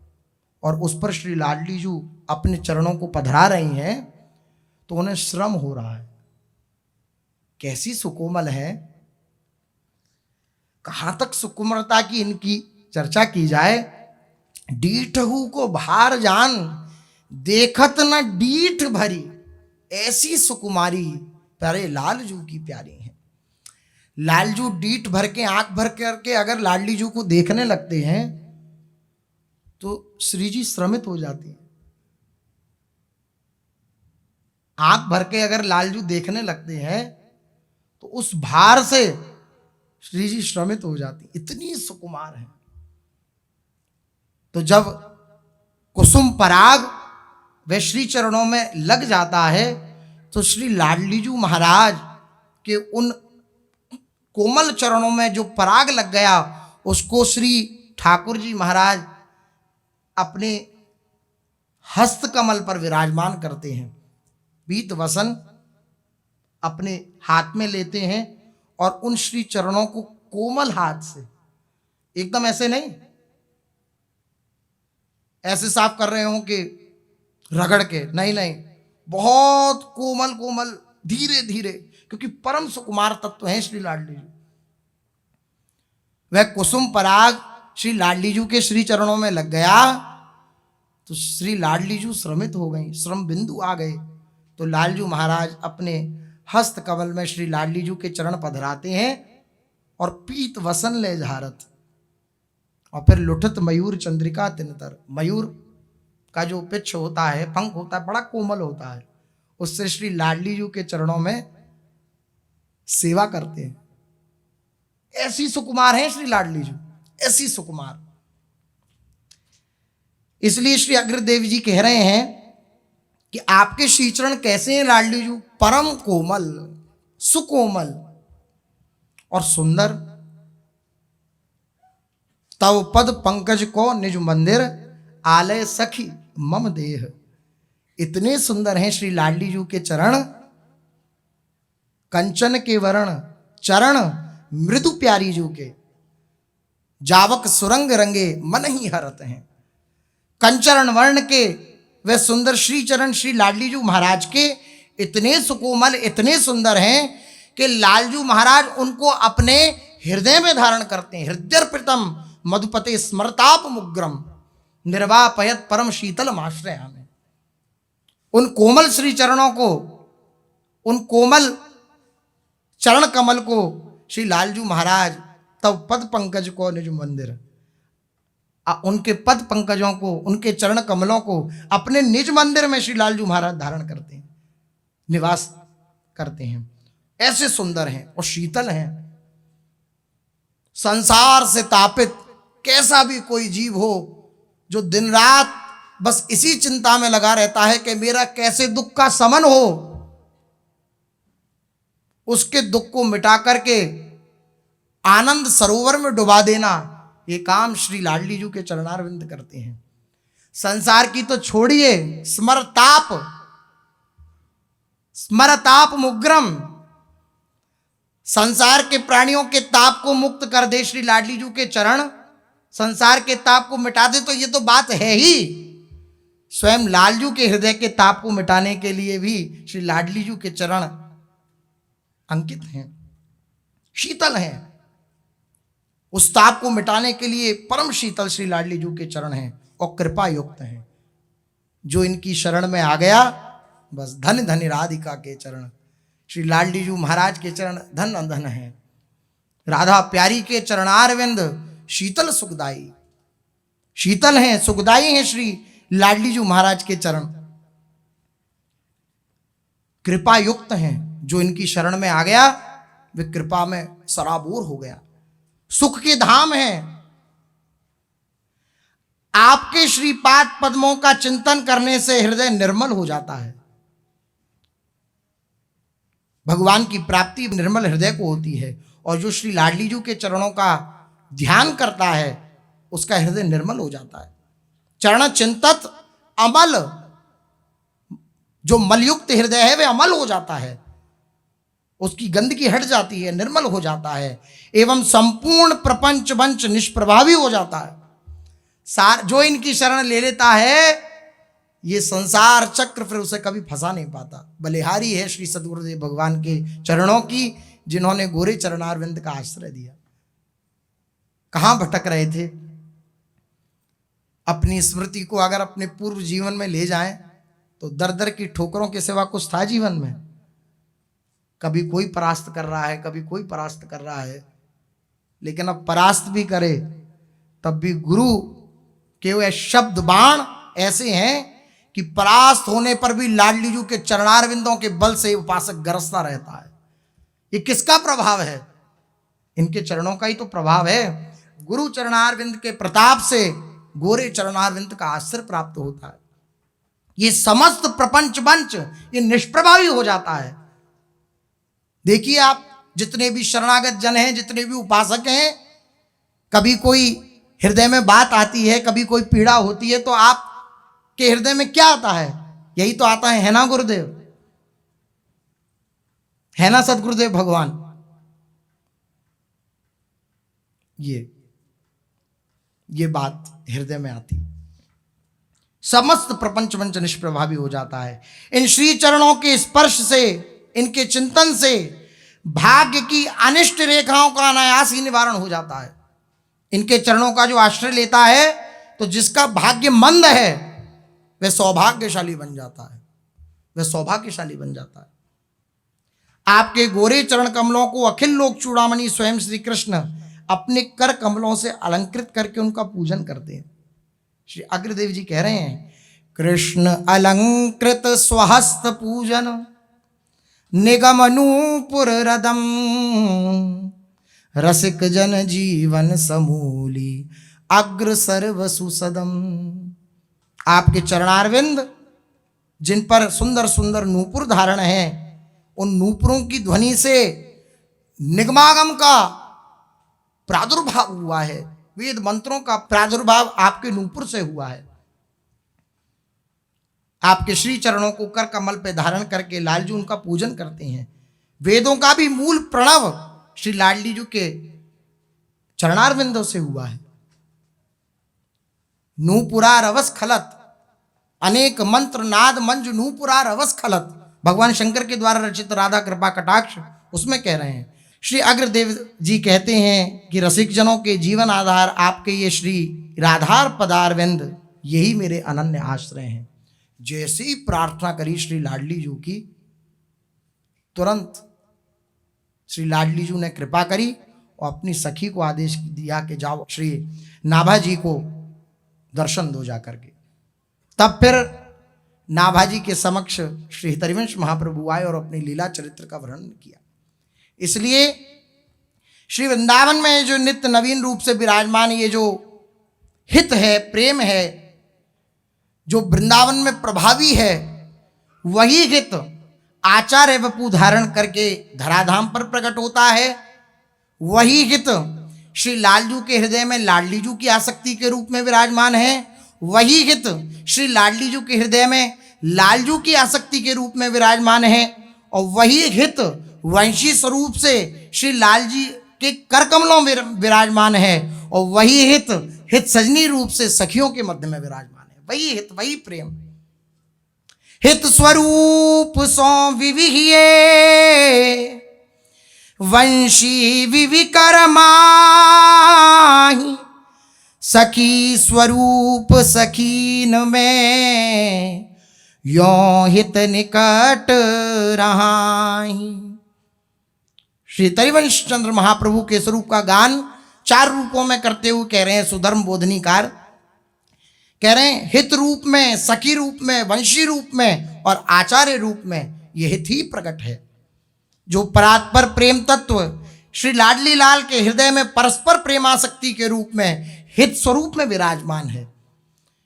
और उस पर श्री लाडली जू अपने चरणों को पधरा रही हैं, तो उन्हें श्रम हो रहा है। कैसी सुकोमल है। कहां तक सुकुमारता की इनकी चर्चा की जाए। डीठहू को भार जान देखत न डीठ भरी, ऐसी सुकुमारी प्यारे लालजू की प्यारी है। लालजू डीठ भर के, आंख भर करके अगर लाडली जू को देखने लगते हैं तो श्री जी श्रमित हो जाती है। आंख भर के अगर लालजू देखने लगते हैं तो उस भार से श्री जी श्रमित हो जाती, इतनी सुकुमार है। तो जब कुसुम पराग वे श्री चरणों में लग जाता है तो श्री लाडलीजू महाराज के उन कोमल चरणों में जो पराग लग गया, उसको श्री ठाकुर जी महाराज अपने हस्त कमल पर विराजमान करते हैं। बीत वसन अपने हाथ में लेते हैं और उन श्री चरणों को कोमल हाथ से, एकदम ऐसे नहीं ऐसे साफ कर रहे हो कि रगड़ के, नहीं नहीं, बहुत कोमल कोमल धीरे धीरे, क्योंकि परम सुकुमार तत्व हैं श्री लाडली जी। वह कुसुम पराग श्री लाडली जू के श्री चरणों में लग गया तो श्री लाडली जू श्रमित हो गई, श्रम बिंदु आ गए। तो लालजू महाराज अपने हस्त कमल में श्री लाडली जू के चरण पधराते हैं और पीत वसन ले झारत, और फिर लुठत मयूर चंद्रिका तिनतर। मयूर का जो पिच्छ होता है, पंख होता है, बड़ा कोमल होता है, उससे श्री लाडली जू के चरणों में सेवा करते हैं। ऐसी सुकुमार है श्री लाडली जू, ऐसी सुकुमार। इसलिए श्री अग्रदेव जी कह रहे हैं कि आपके श्री चरण कैसे हैं लाडली जू? परम कोमल, सुकोमल और सुंदर। तव पद पंकज को निज मंदिर आलय सखी मम देह। इतने सुंदर हैं श्री लाडली जू के चरण, कंचन के वर्ण चरण मृदु प्यारी जू के, जावक सुरंग रंगे मन ही हरत हैं। कंचन वर्ण के वे सुंदर श्री चरण श्री लाडली जू महाराज के इतने सुकोमल, इतने सुंदर हैं कि लालजू महाराज उनको अपने हृदय में धारण करते हैं। हृदय प्रीतम मधुपते स्मरताप मुग्रम निर्वापयत परम शीतल आश्रया में। उन कोमल श्री चरणों को, उन कोमल चरण कमल को श्री लालजू महाराज तब पद पंकज को निज मंदिर, उनके पद पंकजों को, उनके चरण कमलों को अपने निज मंदिर में श्री लालजू महाराज धारण करते हैं, निवास करते हैं। ऐसे सुंदर हैं और शीतल हैं। संसार से तापित कैसा भी कोई जीव हो जो दिन रात बस इसी चिंता में लगा रहता है कि मेरा कैसे दुख का शमन हो, उसके दुख को मिटा करके आनंद सरोवर में डुबा देना, ये काम श्री लाडली जू के चरणारविंद करते हैं। संसार की तो छोड़िए, स्मरताप मुग्रम, संसार के प्राणियों के ताप को मुक्त कर दे श्री लाडली जू के चरण, संसार के ताप को मिटा दे। तो ये तो बात है ही, स्वयं लालजू के हृदय के ताप को मिटाने के लिए भी श्री लाडली जू के चरण अंकित हैं, शीतल हैं। उस ताप को मिटाने के लिए परम शीतल श्री लाडली जू के चरण हैं और कृपा युक्त हैं। जो इनकी शरण में आ गया बस धन धन राधिका के चरण, श्री लाडली जू महाराज के चरण धन धन हैं। राधा प्यारी के चरणारविंद शीतल सुखदाई, शीतल हैं, सुखदाई हैं श्री लाडली जू महाराज के चरण, कृपा युक्त हैं। जो इनकी शरण में आ गया वे कृपा में सराबोर हो गया। सुख के धाम हैं। आपके श्रीपाद पद्मों का चिंतन करने से हृदय निर्मल हो जाता है। भगवान की प्राप्ति निर्मल हृदय को होती है, और जो श्री लाडली जी के चरणों का ध्यान करता है उसका हृदय निर्मल हो जाता है। चरण चिंतत अमल, जो मलयुक्त हृदय है वह अमल हो जाता है, उसकी गंदगी हट जाती है, निर्मल हो जाता है, एवं संपूर्ण प्रपंच वंच निष्प्रभावी हो जाता है। जो इनकी शरण ले लेता है ये संसार चक्र फिर उसे कभी फंसा नहीं पाता। बलिहारी है श्री सद्गुरुदेव भगवान के चरणों की, जिन्होंने गोरे चरणारविंद का आश्रय दिया। कहां भटक रहे थे? अपनी स्मृति को अगर अपने पूर्व जीवन में ले जाएं तो दर दर की ठोकरों के सिवा कुछ था जीवन में? कभी कोई परास्त कर रहा है, कभी कोई परास्त कर रहा है, लेकिन अब परास्त भी करे तब भी गुरु के वे शब्द बाण ऐसे हैं कि परास्त होने पर भी लाडली जी के चरणारविंदों के बल से उपासक गरजता रहता है। ये किसका प्रभाव है? इनके चरणों का ही तो प्रभाव है। गुरु चरणारविंद के प्रताप से गोरे चरणारविंद का आश्रय प्राप्त होता है। ये समस्त प्रपंच वंच ये निष्प्रभावी हो जाता है। देखिए आप, जितने भी शरणागत जन हैं, जितने भी उपासक हैं, कभी कोई हृदय में बात आती है, कभी कोई पीड़ा होती है, तो आप के हृदय में क्या आता है? यही तो आता है ना गुरुदेव, है ना सदगुरुदेव भगवान? ये बात हृदय में आती, समस्त प्रपंच वंच निष्प्रभावी हो जाता है। इन श्री चरणों के स्पर्श से, इनके चिंतन से भाग्य की अनिष्ट रेखाओं का अनायास ही निवारण हो जाता है। इनके चरणों का जो आश्रय लेता है तो जिसका भाग्य मंद है वह सौभाग्यशाली बन जाता है, वह सौभाग्यशाली बन जाता है। आपके गोरे चरण कमलों को अखिल लोक चूड़ामणि स्वयं श्री कृष्ण अपने कर कमलों से अलंकृत करके उनका पूजन करते हैं। श्री अग्रदेव जी कह रहे हैं, कृष्ण अलंकृत स्वहस्त पूजन निगम नूपुर रदम रसिक जन जीवन समूली अग्र सर्व सुसदम। आपके चरणारविंद जिन पर सुंदर सुंदर नूपुर धारण है, उन नूपुरों की ध्वनि से निगमागम का प्रादुर्भाव हुआ है। वेद मंत्रों का प्रादुर्भाव आपके नूपुर से हुआ है। आपके श्री चरणों को कर कमल पे धारण करके लालजू उनका पूजन करते हैं। वेदों का भी मूल प्रणव श्री लाडली जी के चरणारविंदों से हुआ है। नूपुरा रवस खलत, अनेक मंत्र नाद मंज नूपुरा रवस खलत, भगवान शंकर के द्वारा रचित राधा कृपा कटाक्ष उसमें कह रहे हैं। श्री अग्रदेव जी कहते हैं कि रसिक जनों के जीवन आधार आपके ये श्री राधार पदारविंद, यही मेरे अनन्य आश्रय हैं। जैसे ही प्रार्थना करी श्री लाडली जी की, तुरंत श्री लाडली जी ने कृपा करी और अपनी सखी को आदेश दिया कि जाओ श्री नाभाजी को दर्शन दो जाकर के। तब फिर नाभाजी के समक्ष श्री हितरिवंश महाप्रभु आए और अपनी लीला चरित्र का वर्णन किया। इसलिए श्री वृंदावन में जो नित्य नवीन रूप से विराजमान ये जो हित है, प्रेम है, जो वृंदावन में प्रभावी है, वही हित आचार्य वपु धारण करके धराधाम पर प्रकट होता है। वही हित श्री लालजू के हृदय में लाडली जू की आसक्ति के रूप में विराजमान है। वही हित श्री लाडली जू के हृदय में लालजू की आसक्ति के रूप में विराजमान है। और वही हित वंशी स्वरूप से श्री लालजी के कर कमलों में विराजमान है। और वही हित सजनी रूप से सखियों के मध्य में विराजमान है। वही हित, वही प्रेम, हित स्वरूप सो विविहिये वंशी विविकर माही सखी स्वरूप सखीन में यो हित निकट रहाही। श्री तरिवंश चंद्र महाप्रभु के स्वरूप का गान 4 रूपों में करते हुए कह रहे हैं सुधर्म बोधनीकार, कह रहे हैं हित रूप में, सखी रूप में, वंशी रूप में और आचार्य रूप में ये हित ही प्रकट है। जो परात्पर प्रेम तत्व श्री लाडली लाल के हृदय में परस्पर प्रेमासक्ति के रूप में हित स्वरूप में विराजमान है।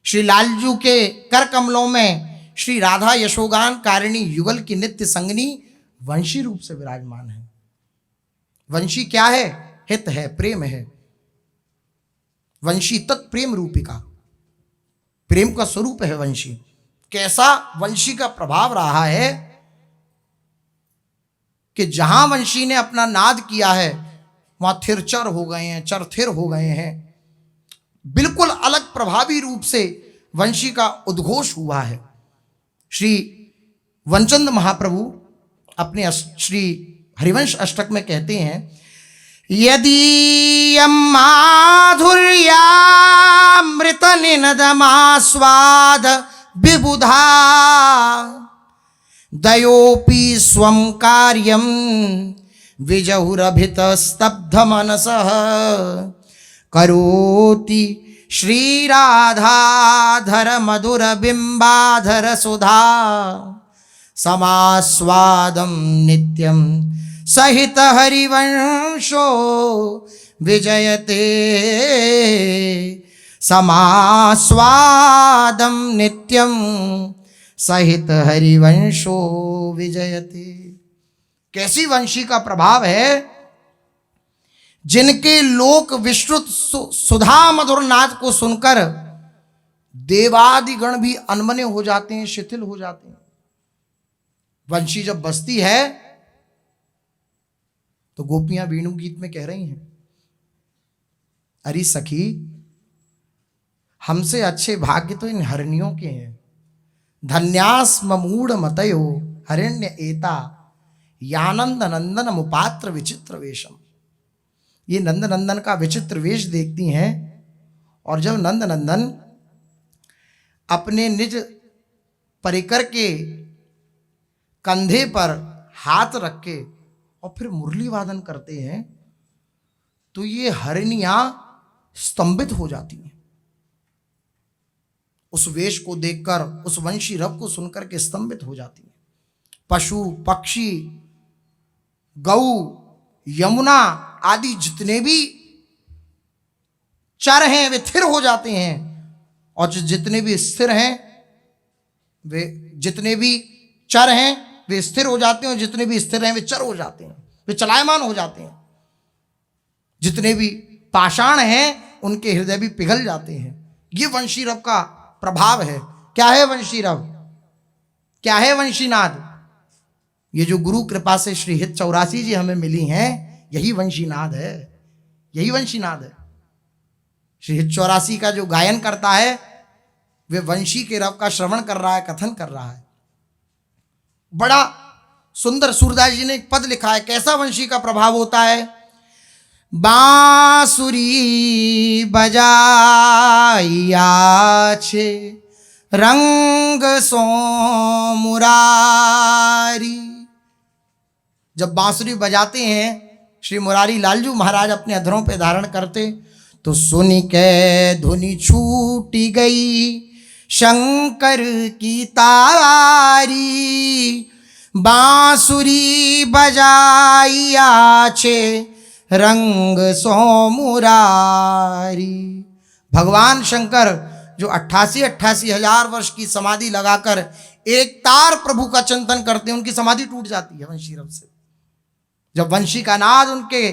श्री लालजू के कर कमलों में श्री राधा यशोगान कारिणी युगल की नित्य संगनी वंशी रूप से विराजमान है। वंशी क्या है? हित है, प्रेम है। वंशी तत्प्रेम रूपिका, प्रेम का स्वरूप है वंशी। कैसा वंशी का प्रभाव रहा है कि जहां वंशी ने अपना नाद किया है वहां थिरचर हो गए हैं, चरथिर हो गए हैं। बिल्कुल अलग प्रभावी रूप से वंशी का उद्घोष हुआ है। श्री वनचंद महाप्रभु अपने श्री हरिवंश अष्टक में कहते हैं, यदि माधुर्यामृत निनदमास्वाद विबुधा दयोपि स्वं कार्यं विजहुरभित स्तब्ध मनसः करोति श्रीराधाधर मधुर बिंबाधर सुधा समास्वादं नित्यं सहित हरिवंशो विजयते समास्वादं नित्यं सहित हरिवंशो विजयते। कैसी वंशी का प्रभाव है, जिनके लोक विश्रुत सुधा मधुर नाद को सुनकर देवादिगण भी अनमने हो जाते हैं, शिथिल हो जाते हैं। वंशी जब बजती है तो गोपियां वेणु गीत में कह रही हैं, अरे सखी हमसे अच्छे भाग्य तो इन हरनियों के हैं। धन्यास ममूढ़ मतयो हरिण्य एता यानंद नंदन मुपात्र विचित्र वेशम। ये नंद नंदन का विचित्र वेश देखती हैं, और जब नंद नंदन अपने निज परिकर के कंधे पर हाथ रख के और फिर मुरली वादन करते हैं तो ये हरिणियां स्तंभित हो जाती हैं। उस वेश को देखकर, उस वंशी रव को सुनकर के स्तंभित हो जाती हैं। पशु पक्षी गौ यमुना आदि जितने भी चर हैं वे थिर हो जाते हैं, और जितने भी स्थिर हैं वे, जितने भी चर हैं वे स्थिर हो जाते हैं, और जितने भी स्थिर हैं वे चर हो जाते हैं, वे चलायमान हो जाते हैं। जितने भी पाषाण हैं उनके हृदय भी पिघल जाते हैं। ये वंशी रव का प्रभाव है। क्या है वंशी रव? क्या है वंशीनाद? ये जो गुरु कृपा से श्री हित 84 जी हमें मिली हैं, यही वंशीनाद है, यही वंशीनाद है। श्री हित 84 का जो गायन करता है वे वंशी के रव का श्रवण कर रहा है, कथन कर रहा है। बड़ा सुंदर सूरदास जी ने एक पद लिखा है, कैसा वंशी का प्रभाव होता है। बांसुरी बजाइया छे रंग सो मुरारी। जब बांसुरी बजाते हैं श्री मुरारी लालजू महाराज अपने अधरों पे धारण करते, तो सुन के धुनी छूटी गई शंकर की तारी। बांसुरी बजाइया छे रंग सो मुरारी। भगवान शंकर जो 88 हजार वर्ष की समाधि लगाकर एक तार प्रभु का चिंतन करते हैं, उनकी समाधि टूट जाती है वंशी रव से। जब वंशी का नाद उनके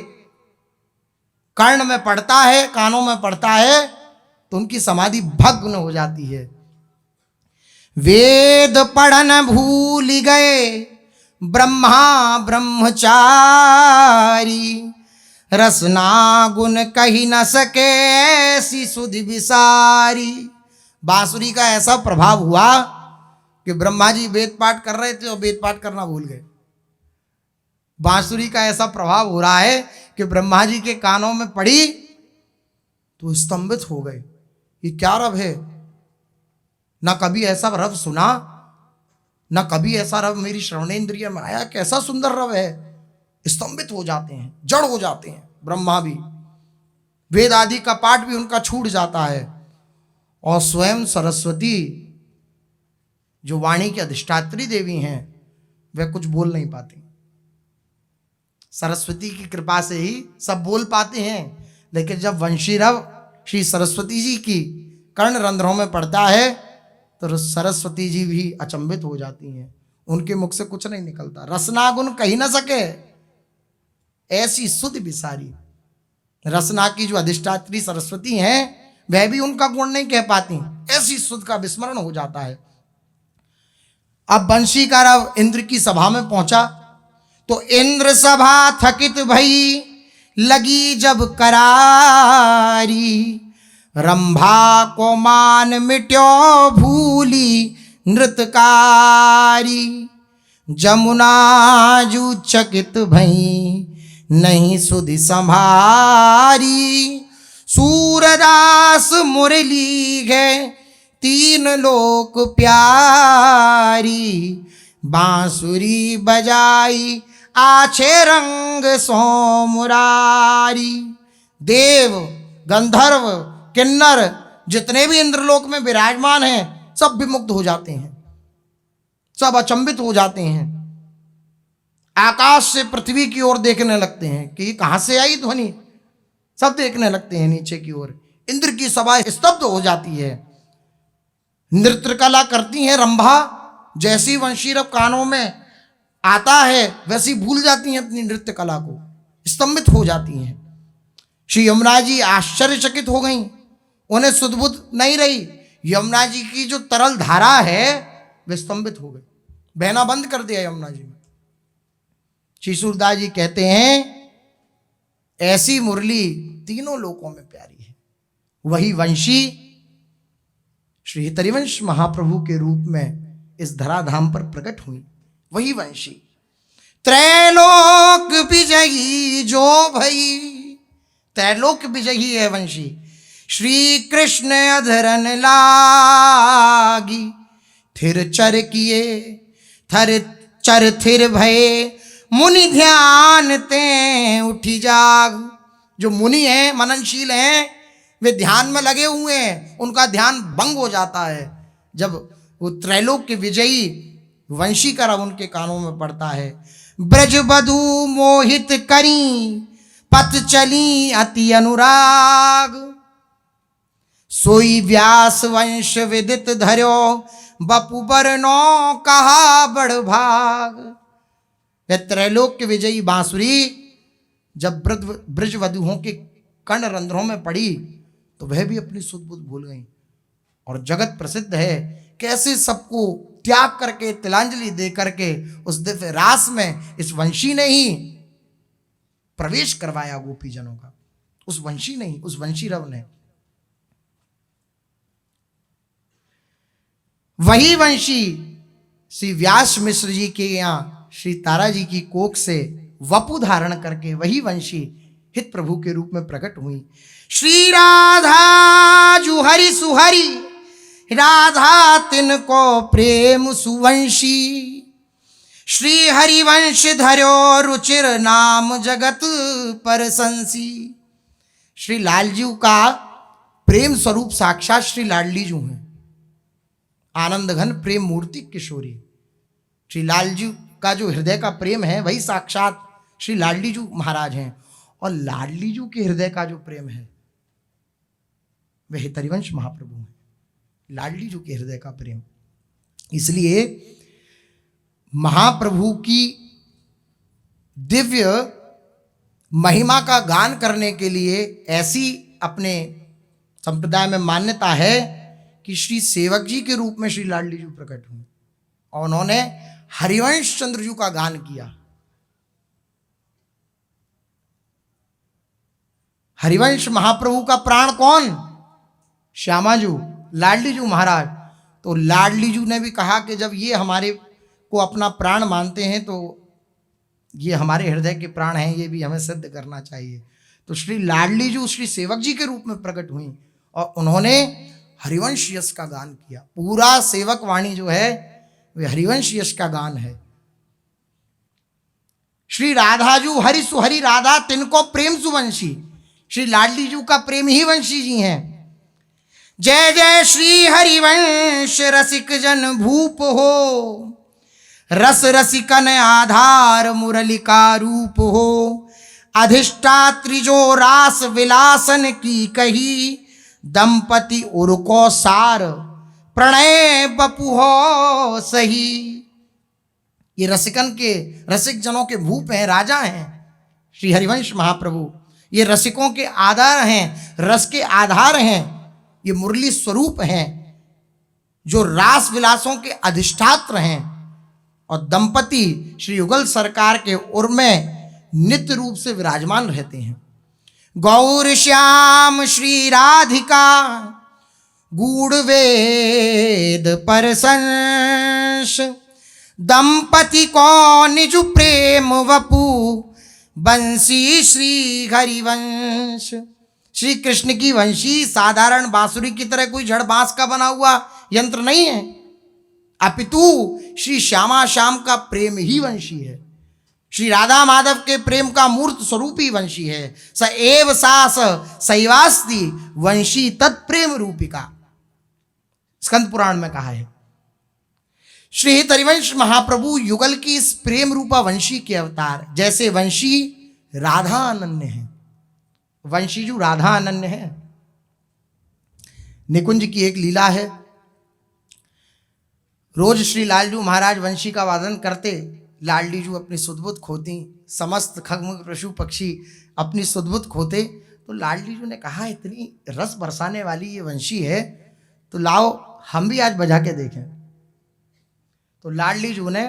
कर्ण में पड़ता है, कानों में पड़ता है, तो उनकी समाधि भग्न हो जाती है। वेद पढ़न भूल गए ब्रह्मा ब्रह्मचारी। रसना गुण कही न सके ऐसी सुधि विसारी। बांसुरी का ऐसा प्रभाव हुआ कि ब्रह्मा जी वेद पाठ कर रहे थे और वेद पाठ करना भूल गए। बांसुरी का ऐसा प्रभाव हो रहा है कि ब्रह्मा जी के कानों में पड़ी तो स्तंभित हो गए। ये क्या रव है? ना कभी ऐसा रव सुना, ना कभी ऐसा रव मेरी श्रवणेन्द्रिय में आया। कैसा सुंदर रव है। स्तंभित हो जाते हैं, जड़ हो जाते हैं। ब्रह्मा भी, वेद आदि का पाठ भी उनका छूट जाता है, और स्वयं सरस्वती जो वाणी की अधिष्ठात्री देवी हैं वे कुछ बोल नहीं पाती। सरस्वती की कृपा से ही सब बोल पाते हैं। लेकिन जब वंशी रव श्री सरस्वती जी की कर्ण रंध्रों में पड़ता है तो सरस्वती जी भी अचंभित हो जाती हैं। उनके मुख से कुछ नहीं निकलता, रसना गुण कही न सके ऐसी सुध विसारी। रसना की जो अधिष्ठात्री सरस्वती हैं वह भी उनका गुण नहीं कह पाती, ऐसी सुध का विस्मरण हो जाता है। अब वंशी का रव इंद्र की सभा में पहुंचा तो इंद्र सभा थकित भई लगी जब करारी। रंभा को मान मिट्यो भूली नृतकारी। जमुना जू चकित भई नहीं सुधि संभारी। सूरदास मुरली है तीन लोक प्यारी। बांसुरी बजाई आछे रंग सोमुरारी। देव गंधर्व किन्नर जितने भी इंद्रलोक में विराजमान हैं सब विमुग्ध हो जाते हैं, सब अचंभित हो जाते हैं। आकाश से पृथ्वी की ओर देखने लगते हैं कि कहां से आई ध्वनि, सब देखने लगते हैं नीचे की ओर। इंद्र की सभा स्तब्ध हो जाती है। नृत्य कला करती हैं रंभा, जैसी वंशीरव कानों में आता है वैसी भूल जाती हैं अपनी नृत्य कला को, स्तंभित हो जाती हैं। श्री यमुना जी आश्चर्यचकित हो गई, उन्हें सुधबुद्ध नहीं रही। यमुना जी की जो तरल धारा है वे स्तंभित हो गई, बहना बंद कर दिया यमुना जी में। श्री सूरदास जी कहते हैं ऐसी मुरली तीनों लोकों में प्यारी है। वही वंशी श्री हितरिवंश महाप्रभु के रूप में इस धराधाम पर प्रकट हुई। वही वंशी त्रैलोक विजयी जो भई, त्रैलोक विजयी है वंशी। श्री कृष्ण अधरन लागी थिर चर किए थर चर थिर भये। मुनि ध्यान ते उठी जाग। जो मुनि हैं मननशील हैं वे ध्यान में लगे हुए हैं, उनका ध्यान भंग हो जाता है जब वो त्रैलोक के विजयी वंशी का रव उनके कानों में पड़ता है। ब्रज बधू मोहित करी पथ चली अति अनुराग। सोई व्यास वंश विदित धर्यो बपु बरनो कहा बड़ भाग। वह त्रैलोक के विजयी बांसुरी जब ब्रज वधुओं के कर्ण रंध्रों में पड़ी तो वह भी अपनी सुध बुध भूल गई। और जगत प्रसिद्ध है कैसे सबको त्याग करके तिलांजलि दे करके उस दिव्य रास में इस वंशी ने ही प्रवेश करवाया गोपीजनों का। उस वंशी नहीं, उस वंशी रव ने। वही वंशी श्री व्यास मिश्र जी के यहाँ श्री तारा जी की कोख से वपु धारण करके वही वंशी हित प्रभु के रूप में प्रकट हुई। श्री राधा जुहरी सुहरी राधा तिनको प्रेम सुवंशी। श्री हरिवंश धर्यो रुचिर नाम जगत परसंसी। श्री लालजू का प्रेम स्वरूप साक्षात श्री लाडली जू हैं, आनंद घन प्रेम मूर्ति किशोरी। श्री लालजू का जो हृदय का प्रेम है वही साक्षात श्री लाडली जू महाराज हैं। और लाडली जू के हृदय का जो प्रेम है वह हितरिवंश महाप्रभु है। लाडली जू के हृदय का प्रेम, इसलिए महाप्रभु की दिव्य महिमा का गान करने के लिए ऐसी अपने संप्रदाय में मान्यता है कि श्री सेवक जी के रूप में श्री लाडली जू प्रकट हुए और उन्होंने हरिवंश चंद्र जू का गान किया। हरिवंश महाप्रभु का प्राण कौन? श्यामा जू, लाडली जू महाराज। तो लाडली जू ने भी कहा कि जब ये हमारे को अपना प्राण मानते हैं तो ये हमारे हृदय के प्राण हैं, ये भी हमें सिद्ध करना चाहिए। तो श्री लाडली जू श्री सेवक जी के रूप में प्रकट हुई और उन्होंने हरिवंश यश का गान किया। पूरा सेवक वाणी जो है वे हरिवंश यश का गान है। श्री राधाजू हरि सुहरि राधा तिनको प्रेम सुवंशी। श्री लाडली जू का प्रेम ही वंशी जी हैं। जय जय श्री हरिवंश रसिक जन भूप हो। रस रसिकन आधार मुरलिका रूप हो, अधिष्ठात्री जो रास विलासन की कही, दंपति उर्को सार प्रणय बपु हो सही। ये रसिक जनों के भूप हैं, राजा हैं श्री हरिवंश महाप्रभु। ये रसिकों के आधार हैं, रस के आधार हैं, ये मुरली स्वरूप हैं जो रास विलासों के अधिष्ठात्र हैं, और दंपति श्री युगल सरकार के उर में नित्य रूप से विराजमान रहते हैं। गौर श्याम श्री राधिका गूढ़ वेद परसंस, दंपति को निज प्रेम वपु बंसी श्री हरिवंश। श्री कृष्ण की वंशी साधारण बांसुरी की तरह कोई जड़ बांस का बना हुआ यंत्र नहीं है, अपितु श्री श्यामा श्याम का प्रेम ही वंशी है। श्री राधा माधव के प्रेम का मूर्त स्वरूप ही वंशी है। स एव सास सैवास्ति वंशी तत्प्रेम रूपिका, स्कंद पुराण में कहा है। श्री हरिवंश महाप्रभु युगल की इस प्रेम रूपा वंशी के अवतार। जैसे वंशी राधा अनन्य है, वंशी जो राधा अनन्य है। निकुंज की एक लीला है, रोज श्री लालजू महाराज वंशी का वादन करते, लाडली जू अपनी सुधबुद्ध खोती, समस्त खग पशु पक्षी अपनी सुधबुद्ध खोते। तो लाडली जू ने कहा इतनी रस बरसाने वाली ये वंशी है, तो लाओ हम भी आज बजा के देखें। तो लाडली जू ने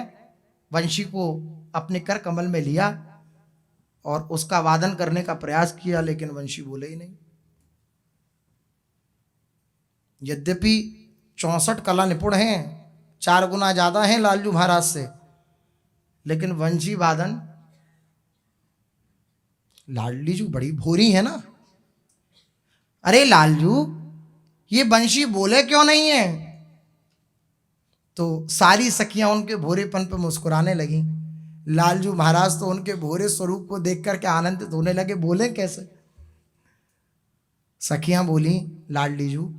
वंशी को अपने कर कमल में लिया और उसका वादन करने का प्रयास किया, लेकिन वंशी बोले ही नहीं। यद्यपि 64 कला निपुण हैं, 4 गुना ज्यादा हैं लालजू महाराज से, लेकिन वंशी वादन लाडली जू बड़ी भोरी है ना। अरे लालजू ये वंशी बोले क्यों नहीं है? तो सारी सखियां उनके भोरेपन पर मुस्कुराने लगी। लालजू महाराज तो उनके भोरे स्वरूप को देख करके आनंदित होने लगे, बोले कैसे? सखियां बोली, लाडली जू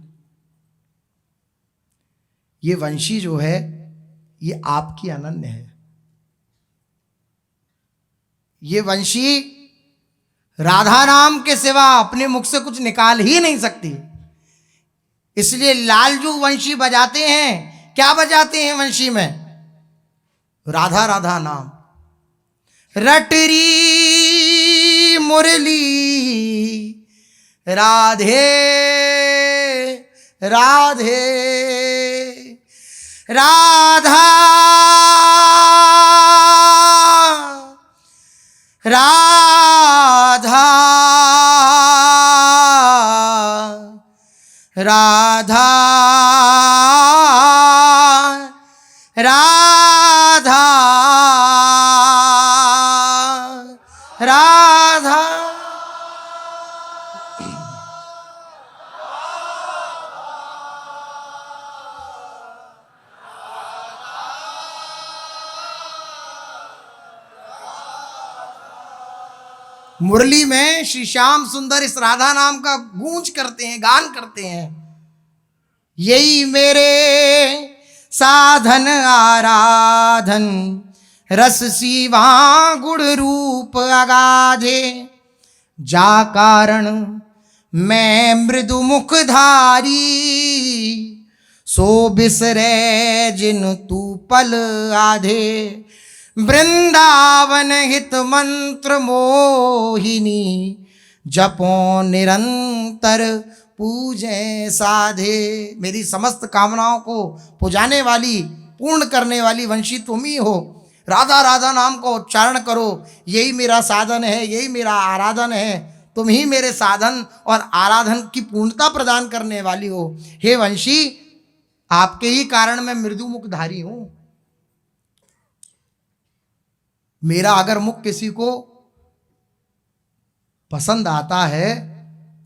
ये वंशी जो है ये आपकी अनन्य है, ये वंशी राधा नाम के सिवा अपने मुख से कुछ निकाल ही नहीं सकती, इसलिए लालजू वंशी बजाते हैं। क्या बजाते हैं वंशी में? राधा राधा नाम। रटरी मुरली राधे राधे, राधा राधा राधा राधा राधा। मुरली में श्री श्याम सुंदर इस राधा नाम का गूंज करते हैं, गान करते हैं। यही मेरे साधन आराधन, रस सीवा गुण रूप अगाधे, जा कारण मैं मृदु मुखधारी, सो बिसरे जिन तू पल आधे, वृंदावन हित मंत्र मोहिनी, जपो निरंतर पूजे साधे। मेरी समस्त कामनाओं को पुजाने वाली, पूर्ण करने वाली वंशी तुम ही हो। राधा राधा नाम को उच्चारण करो, यही मेरा साधन है, यही मेरा आराधन है। तुम ही मेरे साधन और आराधन की पूर्णता प्रदान करने वाली हो। हे वंशी, आपके ही कारण मैं मृदु मुखधारी हूं। मेरा अगर मुख किसी को पसंद आता है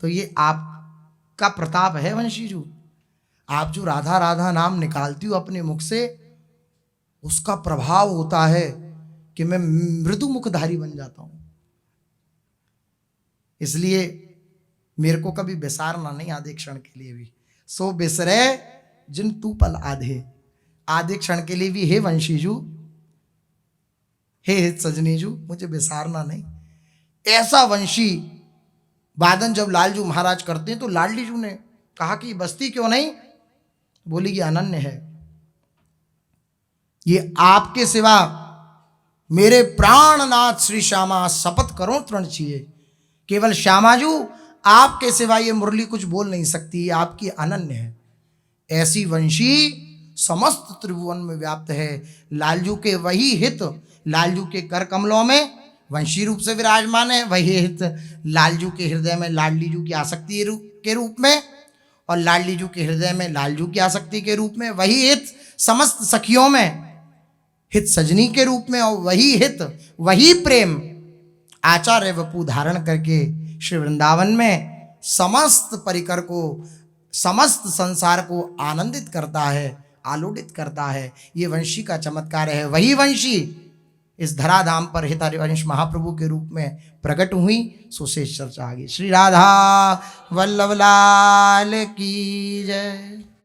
तो ये आपका प्रताप है वंशी जी। आप जो राधा राधा नाम निकालती हो अपने मुख से, उसका प्रभाव होता है कि मैं मृदु मुखधारी बन जाता हूं। इसलिए मेरे को कभी बिसारना नहीं आधे क्षण के लिए भी। सो बिसरे जिन तू पल आधे, आधे क्षण के लिए भी हे वंशीजू हे हित सजनीजू मुझे बिसारना नहीं। ऐसा वंशी वादन जब लालजू महाराज करते हैं तो लाडली जू ने कहा कि बस्ती क्यों नहीं? बोली कि अनन्य है, ये आपके सिवा मेरे प्राणनाथ श्री श्यामा शपथ करो तृण छिए, केवल श्यामाजू आपके सिवा ये मुरली कुछ बोल नहीं सकती, आपकी अनन्य है। ऐसी वंशी समस्त त्रिभुवन में व्याप्त है। लालजू के वही हित लालजू के कर कमलों में वंशी रूप से विराजमान है, वही हित लालजू के हृदय में लाडली जू की आसक्ति के रूप में, और लाडली जू के हृदय में लालजू की आसक्ति के रूप में, वही हित समस्त सखियों में हित सजनी के रूप में, और वही हित वही प्रेम आचार्य वपु धारण करके श्री वृंदावन में समस्त परिकर को समस्त संसार को आनंदित करता है, आलोडित करता है। ये वंशी का चमत्कार है। वही वंशी इस धराधाम पर हित हरिवंश महाप्रभु के रूप में प्रकट हुई। सो शेष चर्चा आगे। श्री राधा वल्लभ लाल की जय।